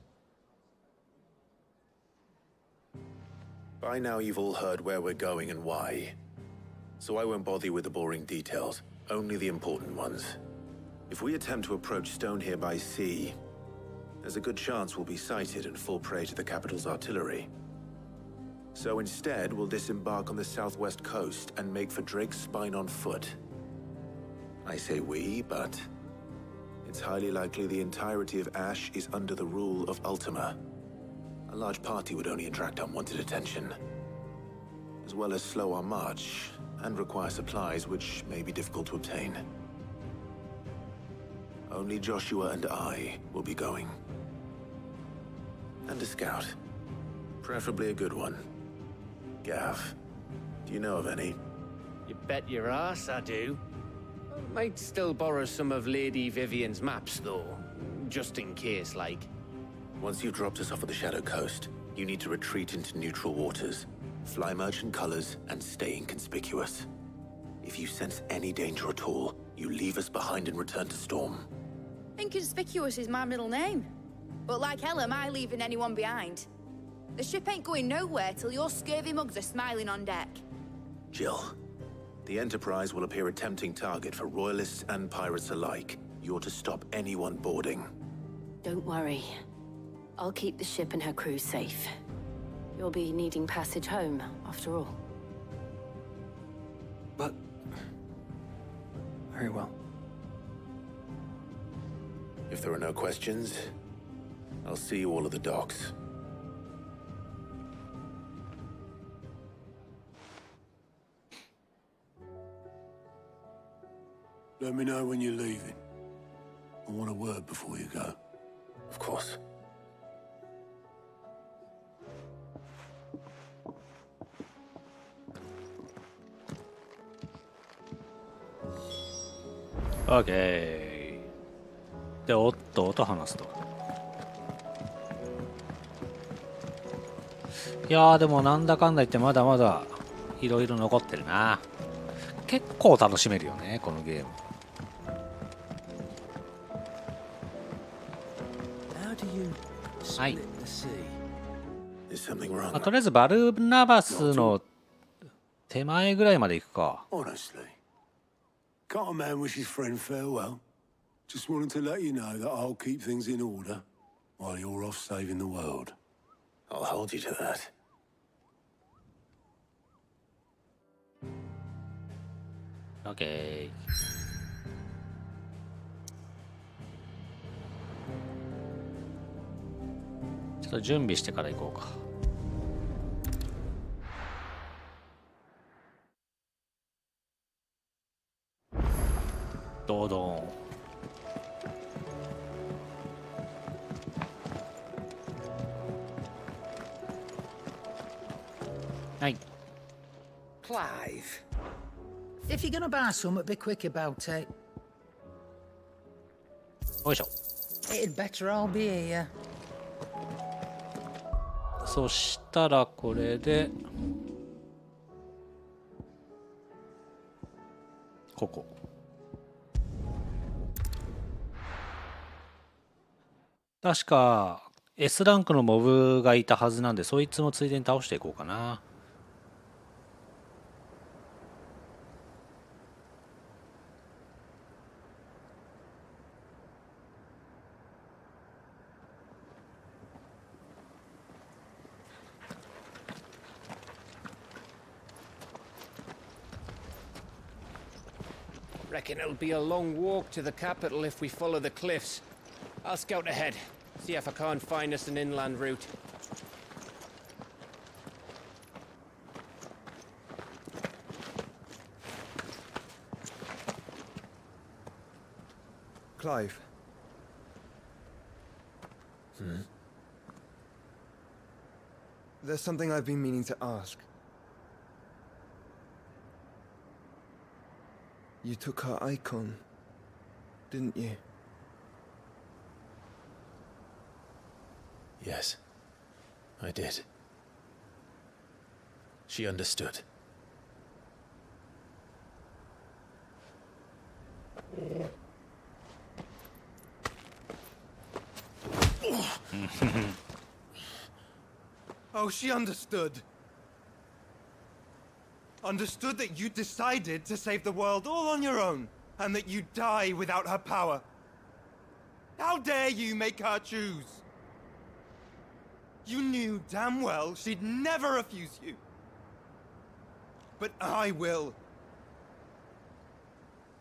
By now you've all heard where we're going and why. So I won't bother you with the boring details, only the important ones. If we attempt to approach Stonehere by sea, there's a good chance we'll be sighted and fall prey to the capital's artillery. So instead, we'll disembark on the southwest coast and make for Drake's Spine on foot. I say we, but it's highly likely the entirety of Ash is under the rule of Ultima. A large party would only attract unwanted attention, as well as slow our march and require supplies which may be difficult to obtain. Only Joshua and I will be going. And a scout. Preferably a good one. Gav, do you know of any? You bet your ass I do. Might still borrow some of Lady Vivian's maps, though. Just in case, like. Once you've dropped us off at the Shadow Coast, you need to retreat into neutral waters, fly merchant colors, and stay inconspicuous. If you sense any danger at all, you leave us behind and return to Storm. Inconspicuous is my middle name. But like hell am I leaving anyone behind. The ship ain't going nowhere till your scurvy mugs are smiling on deck. Jill, the Enterprise will appear a tempting target for royalists and pirates alike. You're to stop anyone boarding. Don't worry. I'll keep the ship and her crew safe. You'll be needing passage home, after all. But... very well. If there are no questions, I'll see you all at the docks. Let me know when you're leaving. I want a word before you go. Of course. OK でオットーと話すと。いやーでもなんだかんだ言ってまだまだいろいろ残ってるな。結構楽しめるよねこのゲーム。はい。まあ、とりあえずバルナバスの手前ぐらいまで行くか。Can't a man wish his friend farewell? Just wanted to let you know that I'll keep things in order while you're off saving the world. I'll hold you to that. Okay. ちょっと準備してから行こうか。どうどん。はい。Clive, if you're gonna buy something, be quick about it. よいしょ。It'd better all be here. そしたらこれでここ。確か S ランクのモブがいたはずなんで、そいつもついでに倒していこうかな。Reckon it'll be a long walk to the capital if we follow the cliffs. I'll scout ahead, see if I can't find us an inland route. Clive. There's something I've been meaning to ask. You took her icon, didn't you? Yes, I did. She understood. Oh, she understood. understood that you decided to save the world all on your own, and that you'd die without her power. How dare you make her choose? You knew damn well she'd never refuse you. But I will.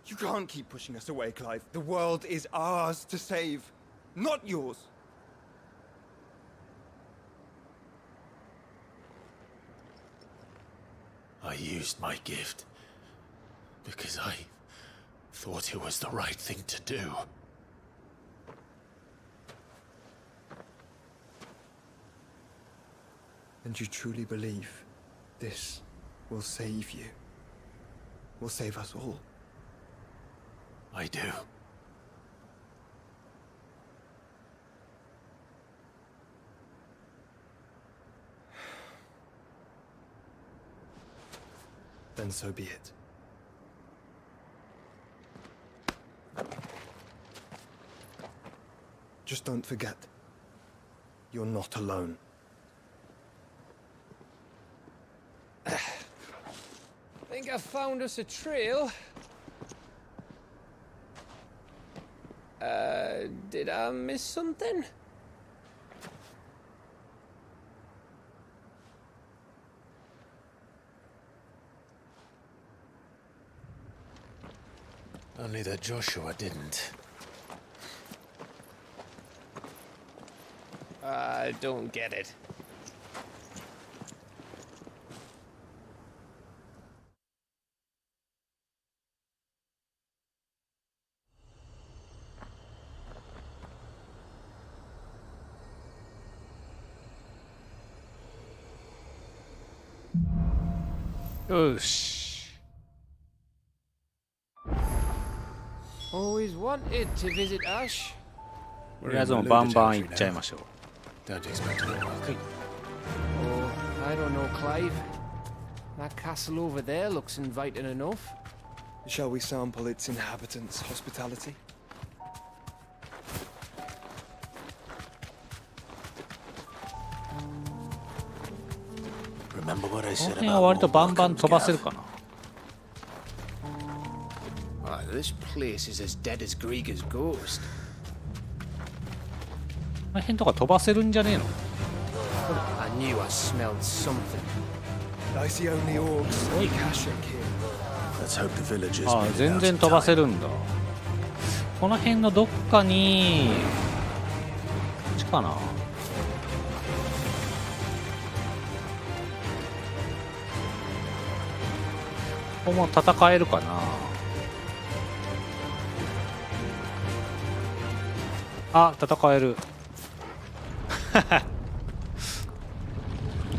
You can't keep pushing us away, Clive. The world is ours to save, not yours. I used my gift because I thought it was the right thing to do. And you truly believe this will save you? Will save us all? I do. Then so be it. Just don't forget, you're not alone. Think I found us a trail. Did I miss something? Only that Joshua didn't. I don't get it. Always wanted to visit Ash. とりあえずもうバンバン行っちゃいましょう。Don't expect it to work. Oh, I don't know, Clive. That castle over there looks inviting enough. Shall we sample its inhabitants' hospitality? Remember what I この said 辺 about は割とバンバン Warburton's 飛ばせる gaff? かな。 Oh, this place is as dead as Grieger's ghost. この辺とか飛ばせるんじゃねえの？ I knew I smelled something. I see only orcs and Kashik here. Let's hope the villagers ああ made it 全 out 然 in 飛ば time. せるんだ。この辺のどっかにこっちかな。ここも戦えるかな。あ、戦える。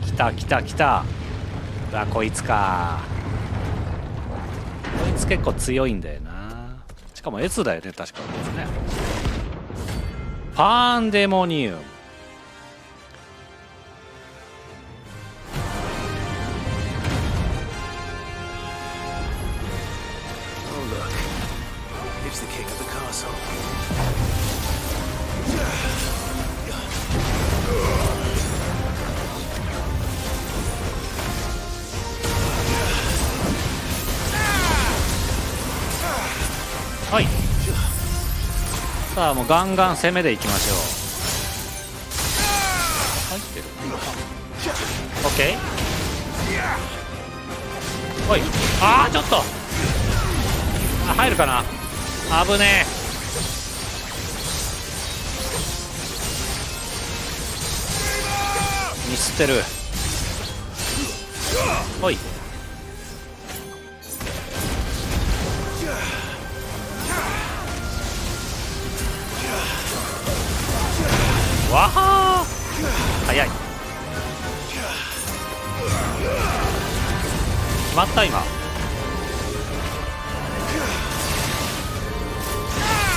来た来た来た。あ、こいつか。こいつ結構強いんだよな。しかも S だよね、確かにですね。パンデモニウム。Oh look, it's the king of the castle. はい。さあもうガンガン攻めでいきましょう。入ってる。オッケー。おい。ああちょっと。あ入るかな。危ねえ。ミスってる。おい。わはー早い。決まった今。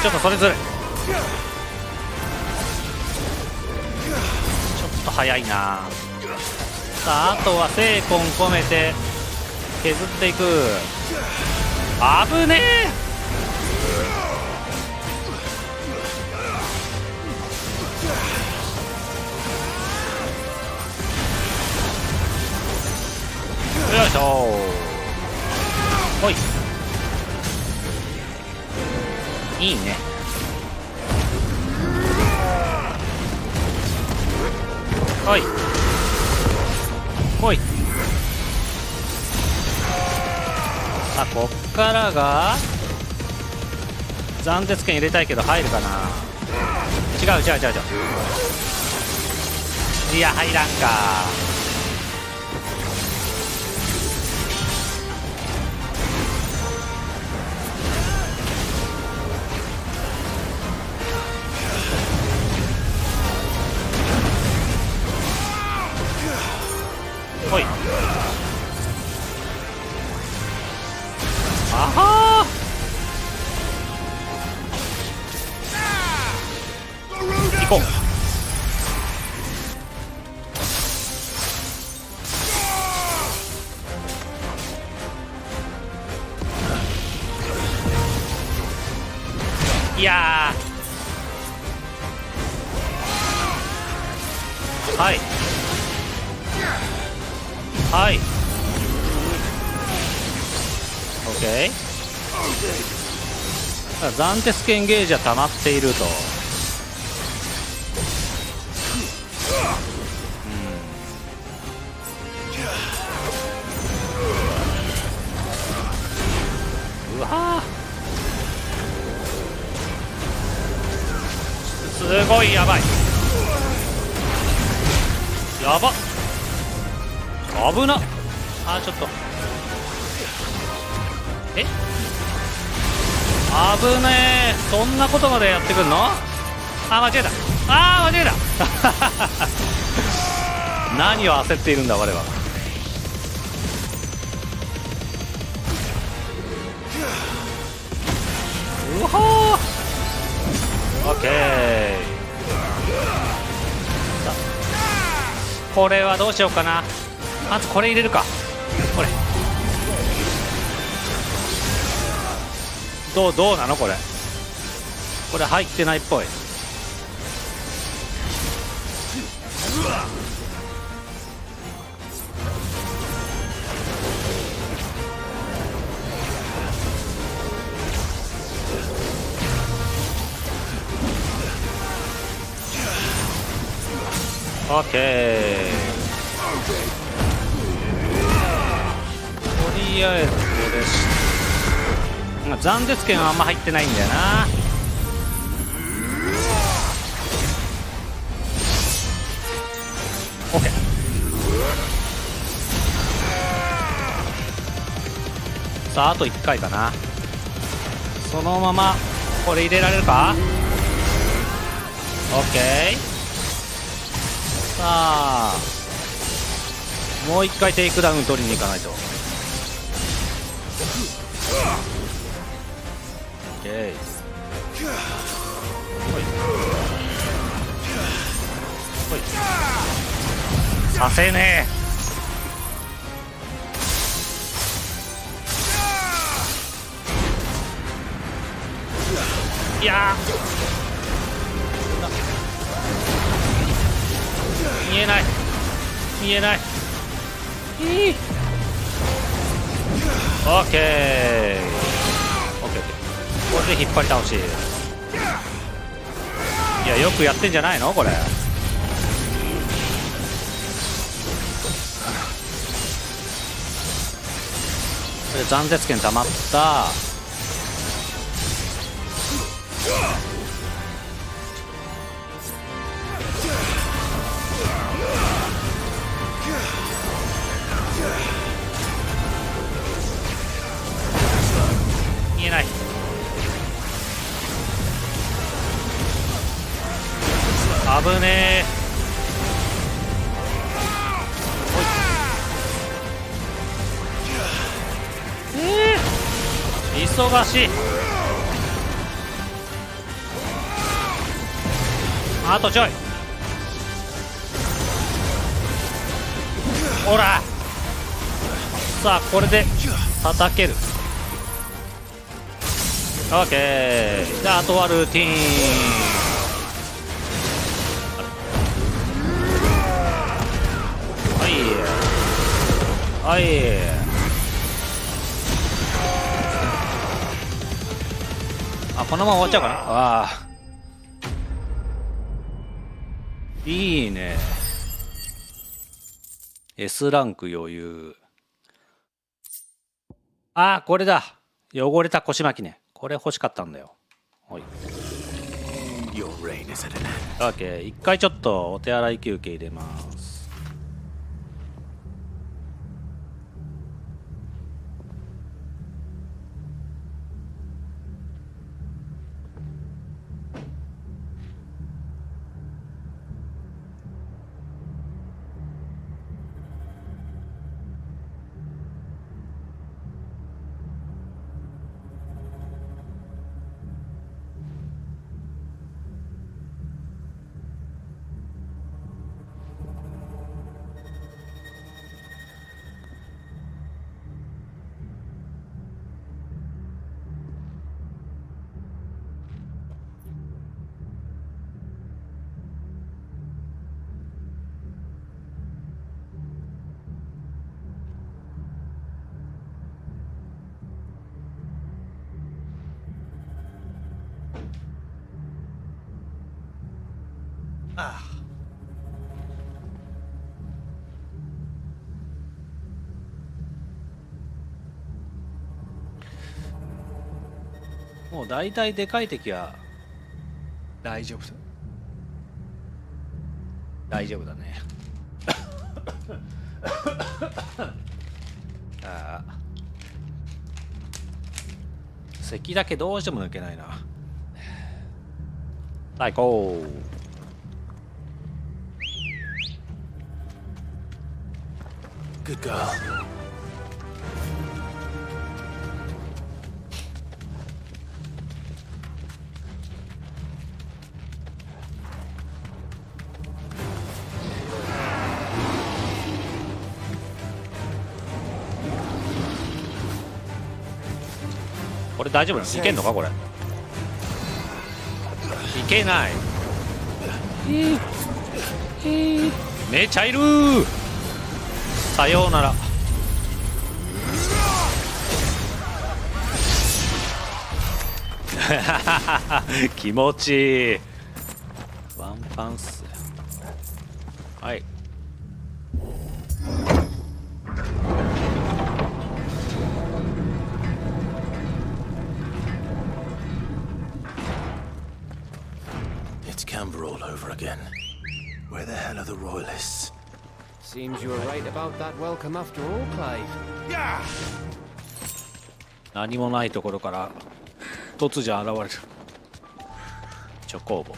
ちょっとそれずるい。ちょっと早いな。さああとは精魂込めて削っていく。危ねえ。よいしょほい。いいね。ほいほい。さあこっからが斬鉄剣入れたいけど入るかな。違う。いや入らんか。ほい。あはー、行こう。いやー、はいはい、オッケー。斬鉄剣ゲージは溜まっていると。うわー、すごいやばい。やばっ、危なっ。あ、ちょっとえ、危ねえ。そんなことまでやってくんの。あ、間違えた。あー、間違えた何を焦っているんだ我は。うほー、オッケー。これはどうしようかな。まずこれ入れるか。これどうなのこれ。これ入ってないっぽい。オッケー。とりあえずこれし、斬鉄剣はあんま入ってないんだよな。オッケー。さああと1回かな。そのままこれ入れられるか。オッケー。さあもう一回テイクダウン取りに行かないと。オッケー。ほいさせねえ。いや見えない見えない。いい。オッケーオッケーオッケー。これで引っ張り倒し。いやよくやってんじゃないのこれ。斬鉄剣たまった。見えない。危ねえ。忙しい。あとちょい。ほらさあこれで叩ける。オッケー。じゃああとはルーティーン。はいはい。あ、このまま終わっちゃうかな。ああ、いいね。 S ランク余裕。ああ、これだ。汚れた腰巻きね。これ欲しかったんだよ。はい。OK、一回ちょっとお手洗い休憩入れます。もう大体でかい敵は大丈夫だ。大丈夫だね。ああ、咳だけどうしても抜けないな。最高。Good girl. これ大丈夫なの？いけんのかこれ。いけない。めちゃいるー。さようなら。気持ちいい。ワンパンっす。はい。All over again. Where the hell are the royalists? Seems you were right about that welcome after all, Clive. Yeah. 何もないところから突如現れるチョコーボ。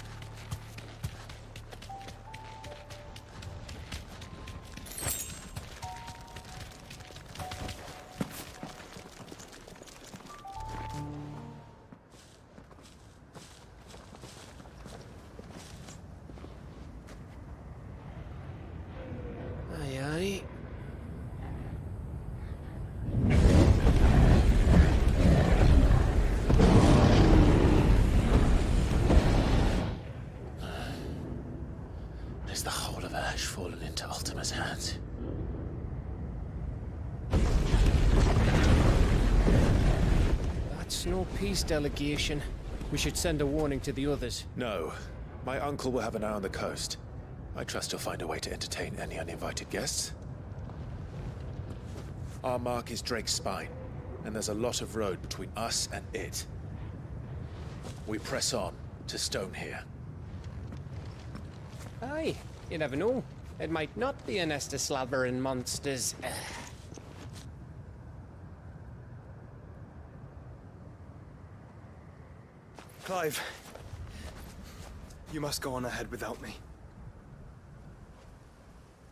Is the whole of Ash fallen into Ultima's hands? That's no peace delegation. We should send a warning to the others. No. My uncle will have an eye on the coast. I trust he'll find a way to entertain any uninvited guests. Our mark is Drake's Spine, and there's a lot of road between us and it. We press on to Stone here. Aye, you never know. It might not be a nest of slabbering monsters. Clive, you must go on ahead without me.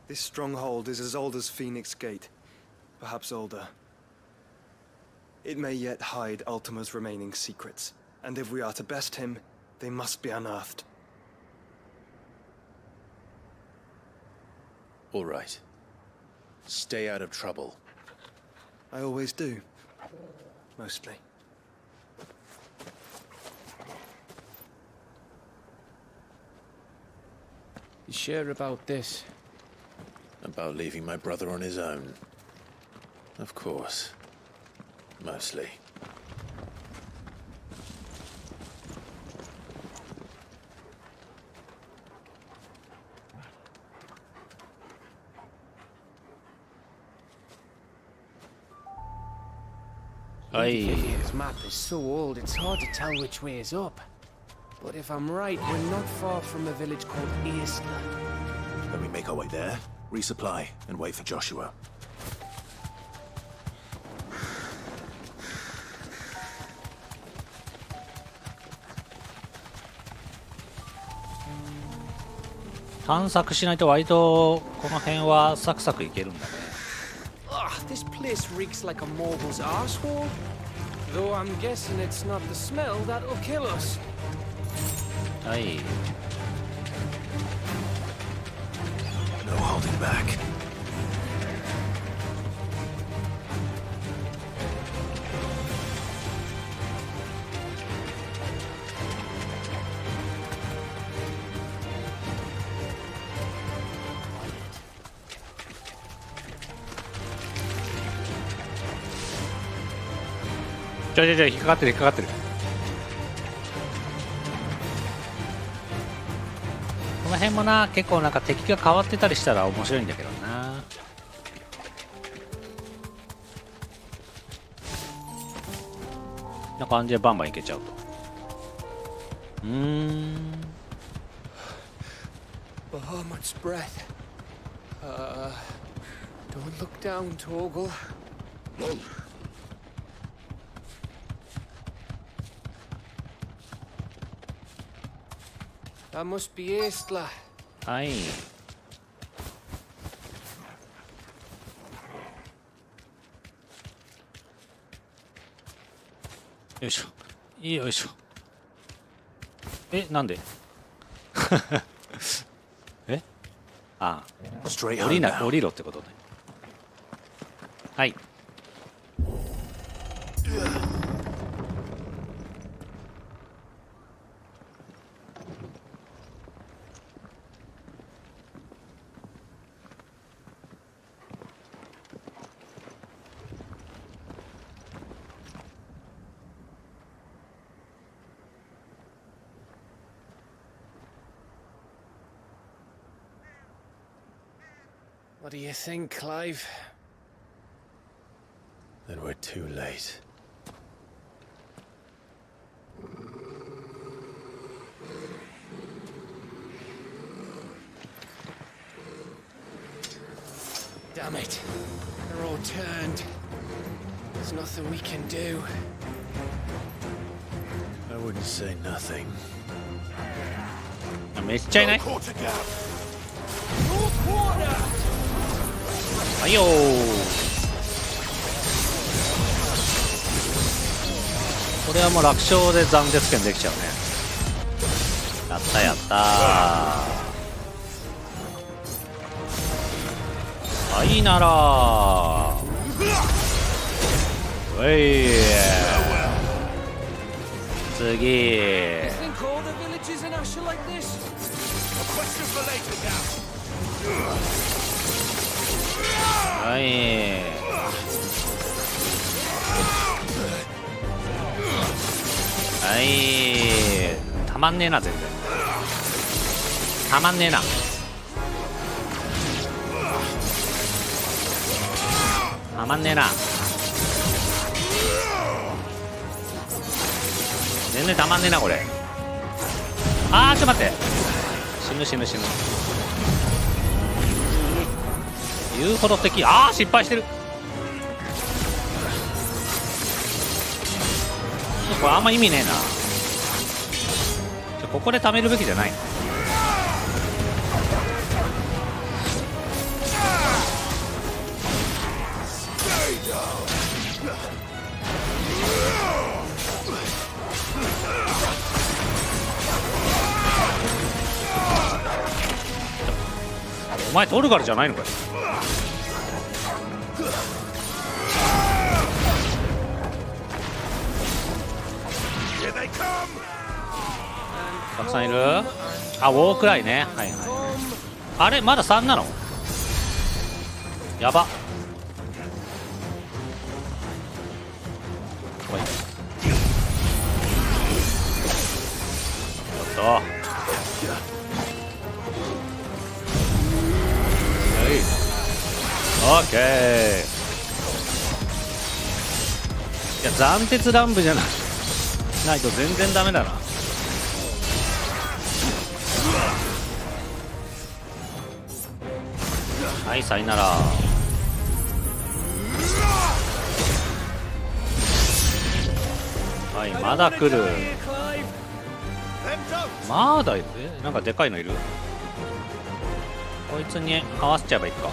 This stronghold is as old as Phoenix Gate, perhaps older. It may yet hide Ultima's remaining secrets, and if we are to best him, they must be unearthed. All right. Stay out of trouble. I always do. Mostly. You sure about this? About leaving my brother on his own? Of course. Mostly. This map is so old it's hard to tell which way is up. But if I'm right, we're not far from a village called Isla. Then we make our way there, resupply, and wait for Joshua. This place reeks like a mogul's arsehole. Though I'm guessing it's not the smell that'll kill us. Aye. No holding back.引っかかってる。この辺もな、結構なんか敵が変わってたりしたら面白いんだけどな。な感じでバンバンいけちゃうと。Bahamut's breath. Don't look down, Torgal. That must be Isla. Aye. よいしょ。よいしょ。なんでああ。降りろってことね。はい。What do you think, Clive? Then we're too late. Damn it. They're all turned. There's nothing we can do. I wouldn't say nothing. めっちゃいない？はいよー。これはもう楽勝で斬鉄剣できちゃうね。やったやったー。いいならー。おい。次。はい。はい。たまんねえな全然。たまんねえな。たまんねえな。全然たまんねえなこれ。あーちょっと待って。死ぬ。言うほど敵。あー失敗してる。これあんま意味ねえな。ここで貯めるべきじゃない。お前トルガルじゃないのかよ。たくさんいる。あ、ウォークライね。はいはい。あれまだ3なの？やば。おい。ちょっと。オッケー。いや斬鉄乱舞じゃないと全然ダメだな。はい、さよなら。はい、まだ来る。まだいる。なんかでかいのいる。こいつに合わせちゃえばいいか。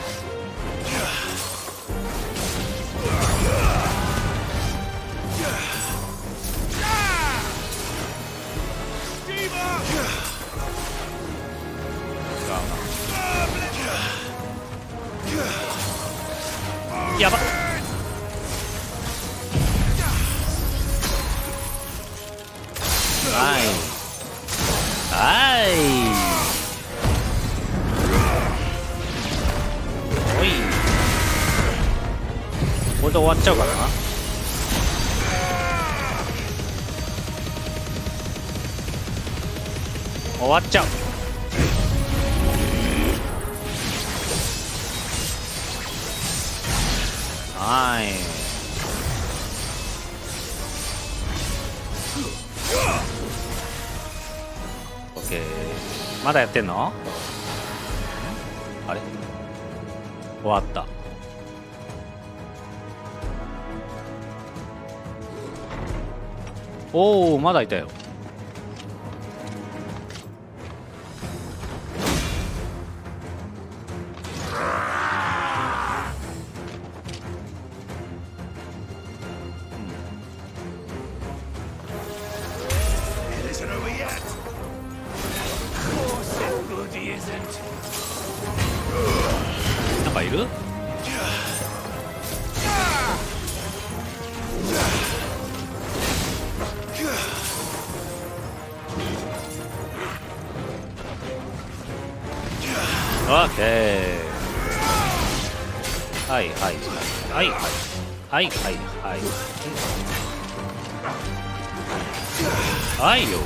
やばっ。はいはい、おい、これで終わっちゃうからな。終わっちゃう。はい、オッケー。まだやってんの？あれ、終わった。おお、まだいたよ。なんかいる？オッケー。はいはいはいはいはいはいはいはいよ。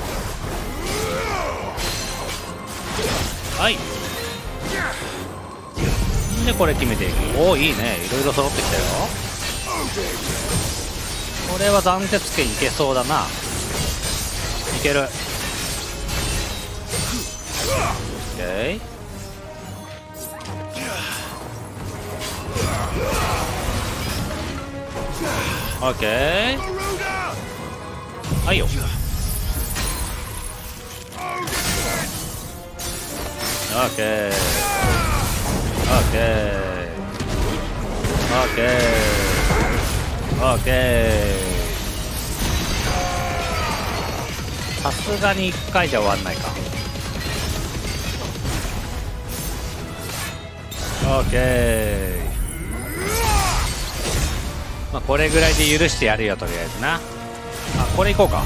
はい。でこれ決めていく。おお、いいね。いろいろ揃ってきたよ。これは斬鉄剣いけそうだな。いける。オッケー。オッケー。はいよ。オッケー。オッケー。オッケー。オッケー。さすがに1回じゃ終わんないか。オッケー。まあこれぐらいで許してやるよ、とりあえずな。あ、これいこうか。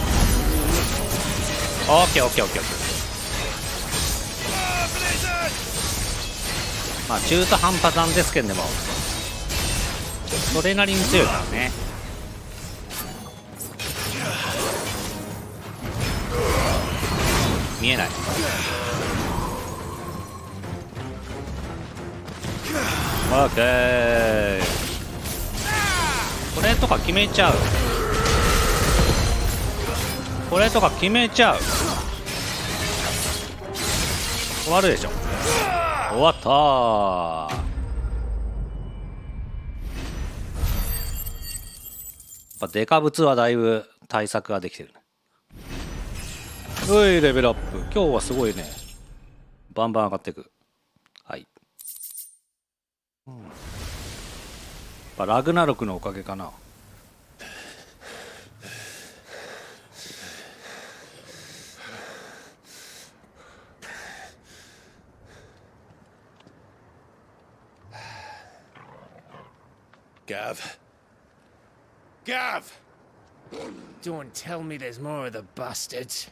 オッケーオッケーオッケーオッケー。まあ中途半端なんですけども、それなりに強いからね。見えない。オッケー。これとか決めちゃう。これとか決めちゃう。終わるでしょ。終わったー。やっぱデカブツはだいぶ対策ができてるね。うい、レベルアップ。今日はすごいね。バンバン上がっていく。はい。やっぱラグナロクのおかげかな。Gav. Gav! Don't tell me there's more of the bastards.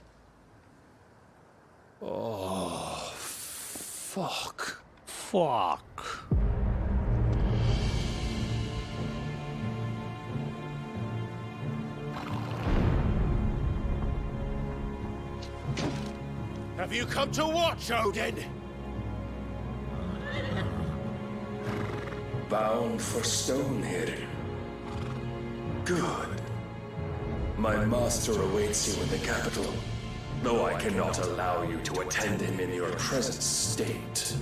Oh, fuck. Fuck. Have you come to watch, Odin? Bound for Stonehill. Good. My master awaits you in the capital, though I cannot allow you to attend him in your present state.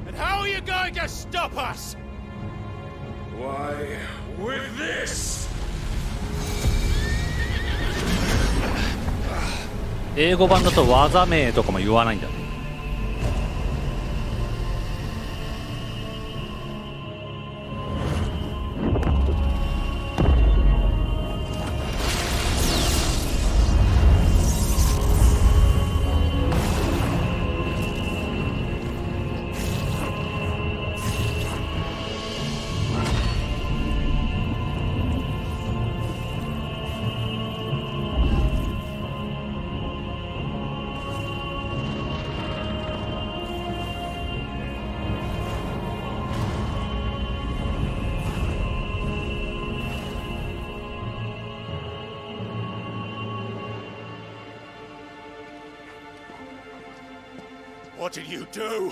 And how are you going to stop us? Why, with this! 英語版だと技名とかも言わないんだね。What did you do?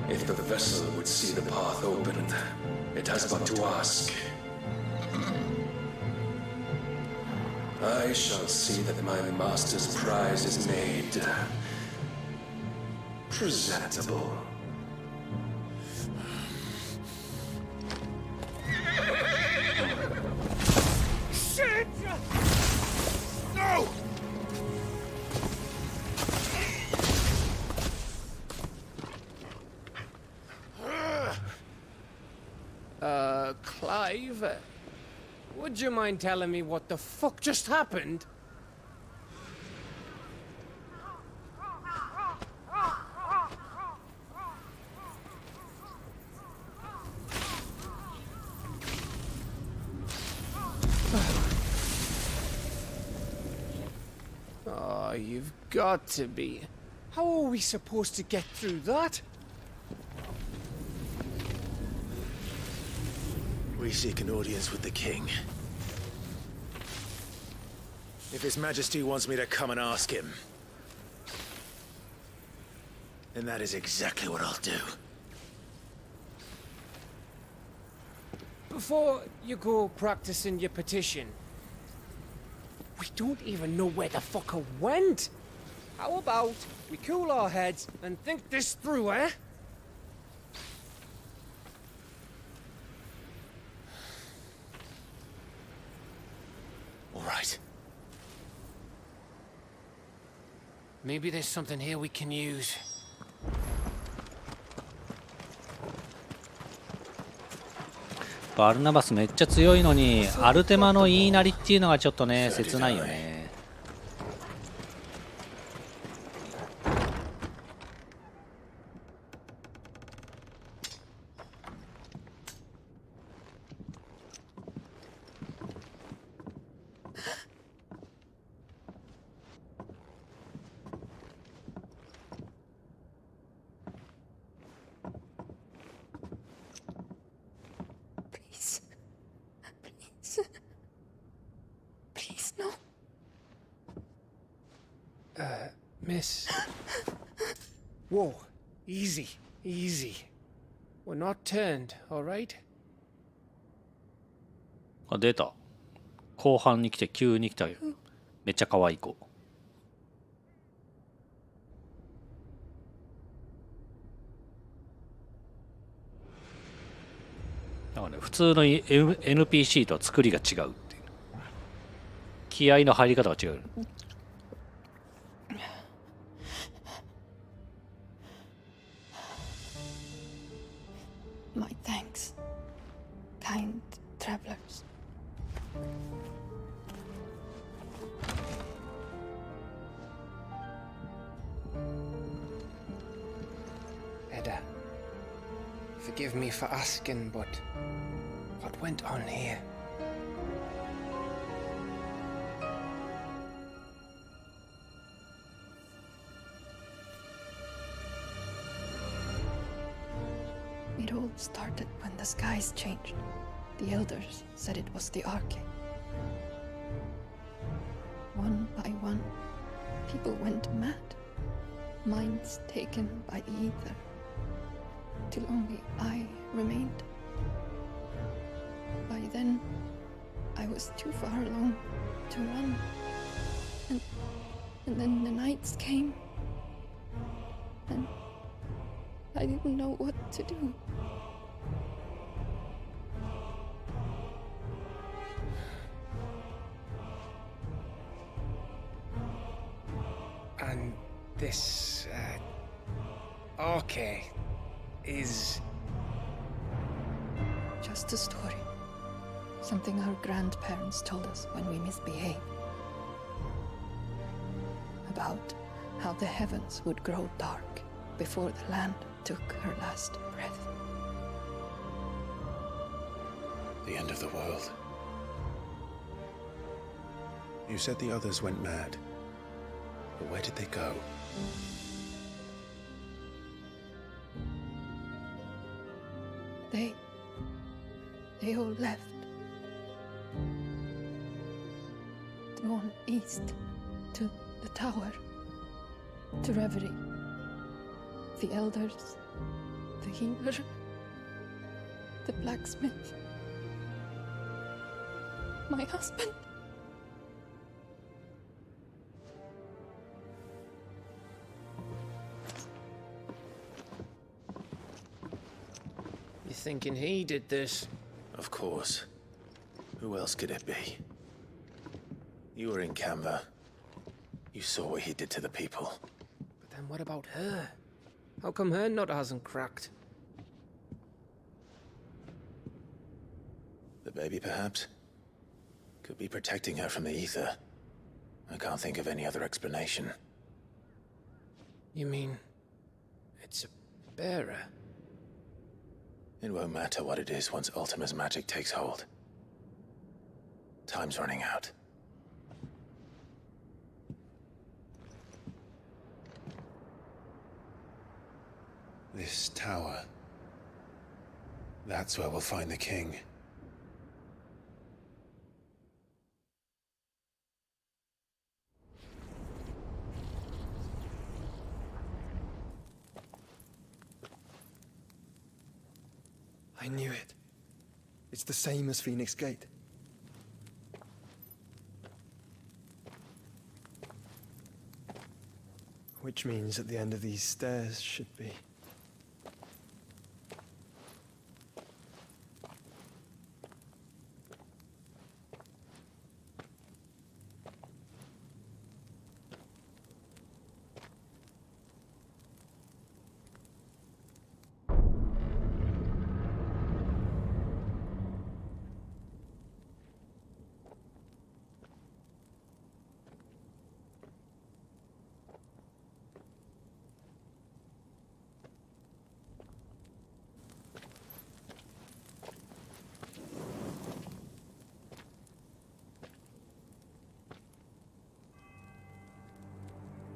If the vessel would see the path opened, it has but to ask. I shall see that my master's prize is made presentable. Shit! No! Clive? Would you mind telling me what the fuck just happened? Oh, you've got to be. How are we supposed to get through that? We seek an audience with the king. If His Majesty wants me to come and ask him, then that is exactly what I'll do. Before you go practicing your petition, we don't even know where the fucker went. How about we cool our heads and think this through, eh? All right. Maybe there's something here we can use.バルナバスめっちゃ強いのにアルテマの言いなりっていうのがちょっとね切ないよね。Miss. Whoa. Easy. Easy. We're not turned, alright? あ、出た。後半に来て急に来たよ。めっちゃ可愛い子。だからね、普通の NPC とは作りが違うっていう。気合の入り方が違う。My thanks, kind travelers. Edda, forgive me for asking, but what went on here? We It all started when the skies changed. The elders said it was the Arche. One by one, people went mad. Minds taken by the ether. Till only I remained. By then, I was too far along to run. And then the nights came. And I didn't know what to do. And this, Arche is... Just a story. Something our grandparents told us when we misbehaved. About how the heavens would grow dark before the land took her last breath. The end of the world. You said the others went mad. But where did they go? They all left. Gone east to the tower, to Reverie. The elders, the healer, the blacksmith, my husband. You thinking he did this? Of course. Who else could it be? You were in Canva. You saw what he did to the people. But then what about her? How come her nut hasn't cracked? The baby, perhaps? Could be protecting her from the ether. I can't think of any other explanation. You mean... it's a bearer? It won't matter what it is once Ultima's magic takes hold. Time's running out. This tower. That's where we'll find the king. I knew it. It's the same as Phoenix Gate. Which means at the end of these stairs should be...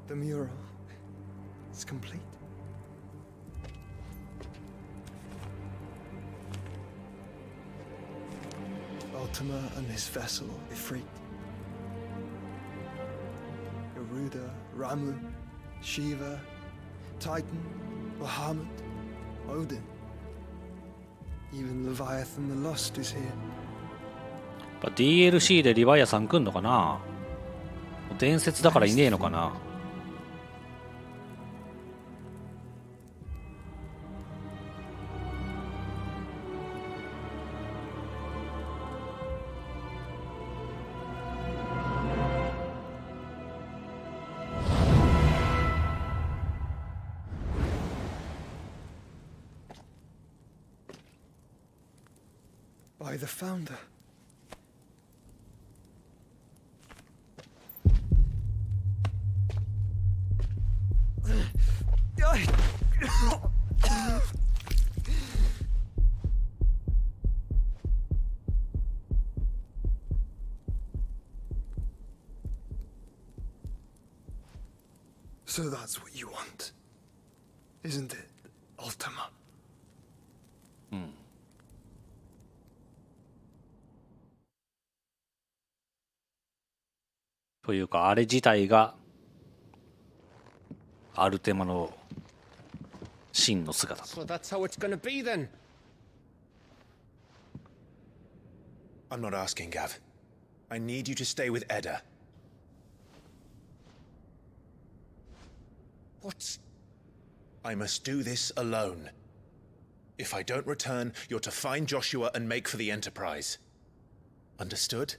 The mural is complete. Ultima and his vessel, Ifrit. Garuda, Ramu, Shiva, Titan, Bahamut, Odin. Even Leviathan the Lost is here. DLC でリヴァイアさん来んのかな。伝説だからいねえのかな。By the founder. So that's what you want, isn't it, Ultima? というかあれ自体がアルテマの真の姿。 So that's how it's gonna be then. I'm not asking, Gav. I need you to stay with Edda. What? I must do this alone. If I don't return, you're to find Joshua and make for the Enterprise. Understood?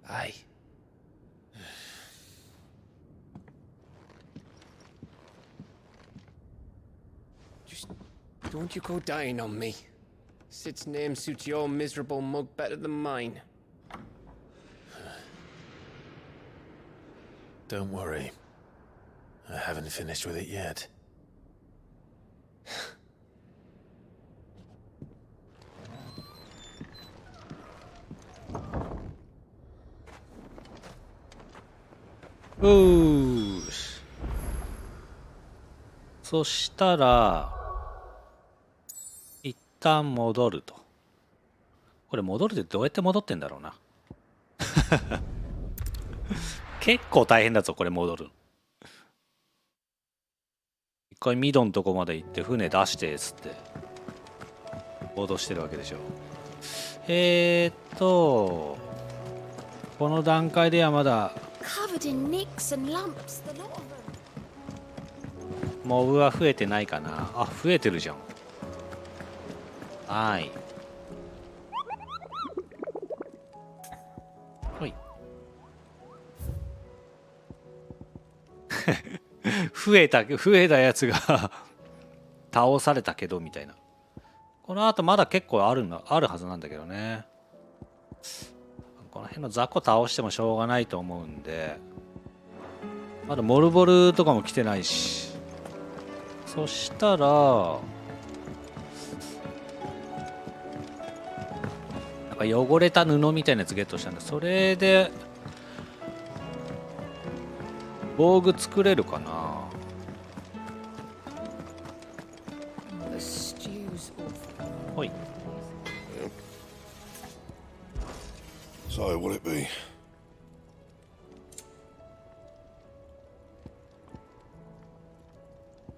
Aye. Just don't you go dying on me. Sid's name suits your miserable mug better than mine. Don't worry. I haven't finished with it yet. Oosh. そしたら一旦戻ると。これ戻るってどうやって戻ってんだろうな。結構大変だぞこれ戻る。一回ミドのとこまで行って船出してっつって戻してるわけでしょ。この段階ではまだモブは増えてないかな。あ、増えてるじゃん。はい。はい。増えたやつが倒されたけどみたいな。この後まだ結構あるはずなんだけどね。この辺の雑魚倒してもしょうがないと思うんで、まだモルボルとかも来てないし。そしたらなんか汚れた布みたいなやつゲットしたんで、それで防具作れるかな。ほい。So, will it be?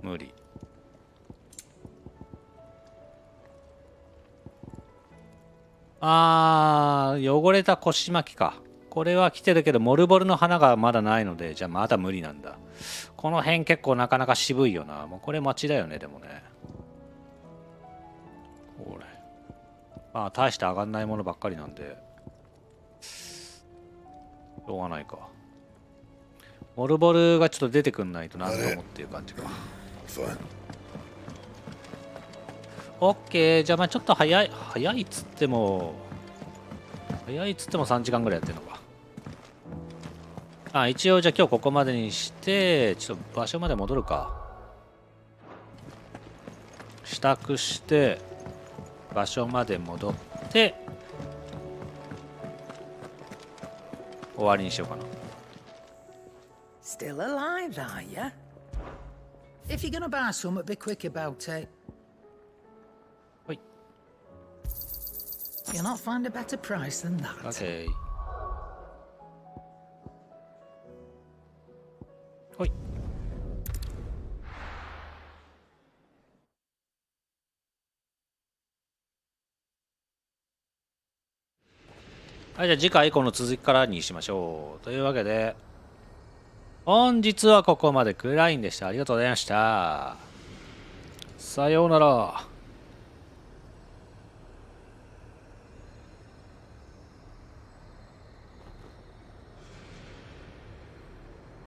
無理。汚れた腰巻きか。これは来てるけどモルボルの花がまだないので、じゃあまだ無理なんだ。この辺結構なかなか渋いよな。もうこれ待ちだよね。でもね、これ大して上がんないものばっかりなんでしょうがないか。モルボルがちょっと出てくんないとなんともっていう感じか。オッケー。じゃあまあちょっと早いっつっても3時間ぐらいやってるのか。一応じゃあ今日ここまでにしてちょっと場所まで戻るか。支度して場所まで戻って終わりにしようかな。 Still alive, are ya? If you're gonna buy some, be quick about it. You'll not find a better price than that. Okay. ほい。はい、じゃあ次回この続きからにしましょう。というわけで本日はここまで。クラインでした。ありがとうございました。さようなら。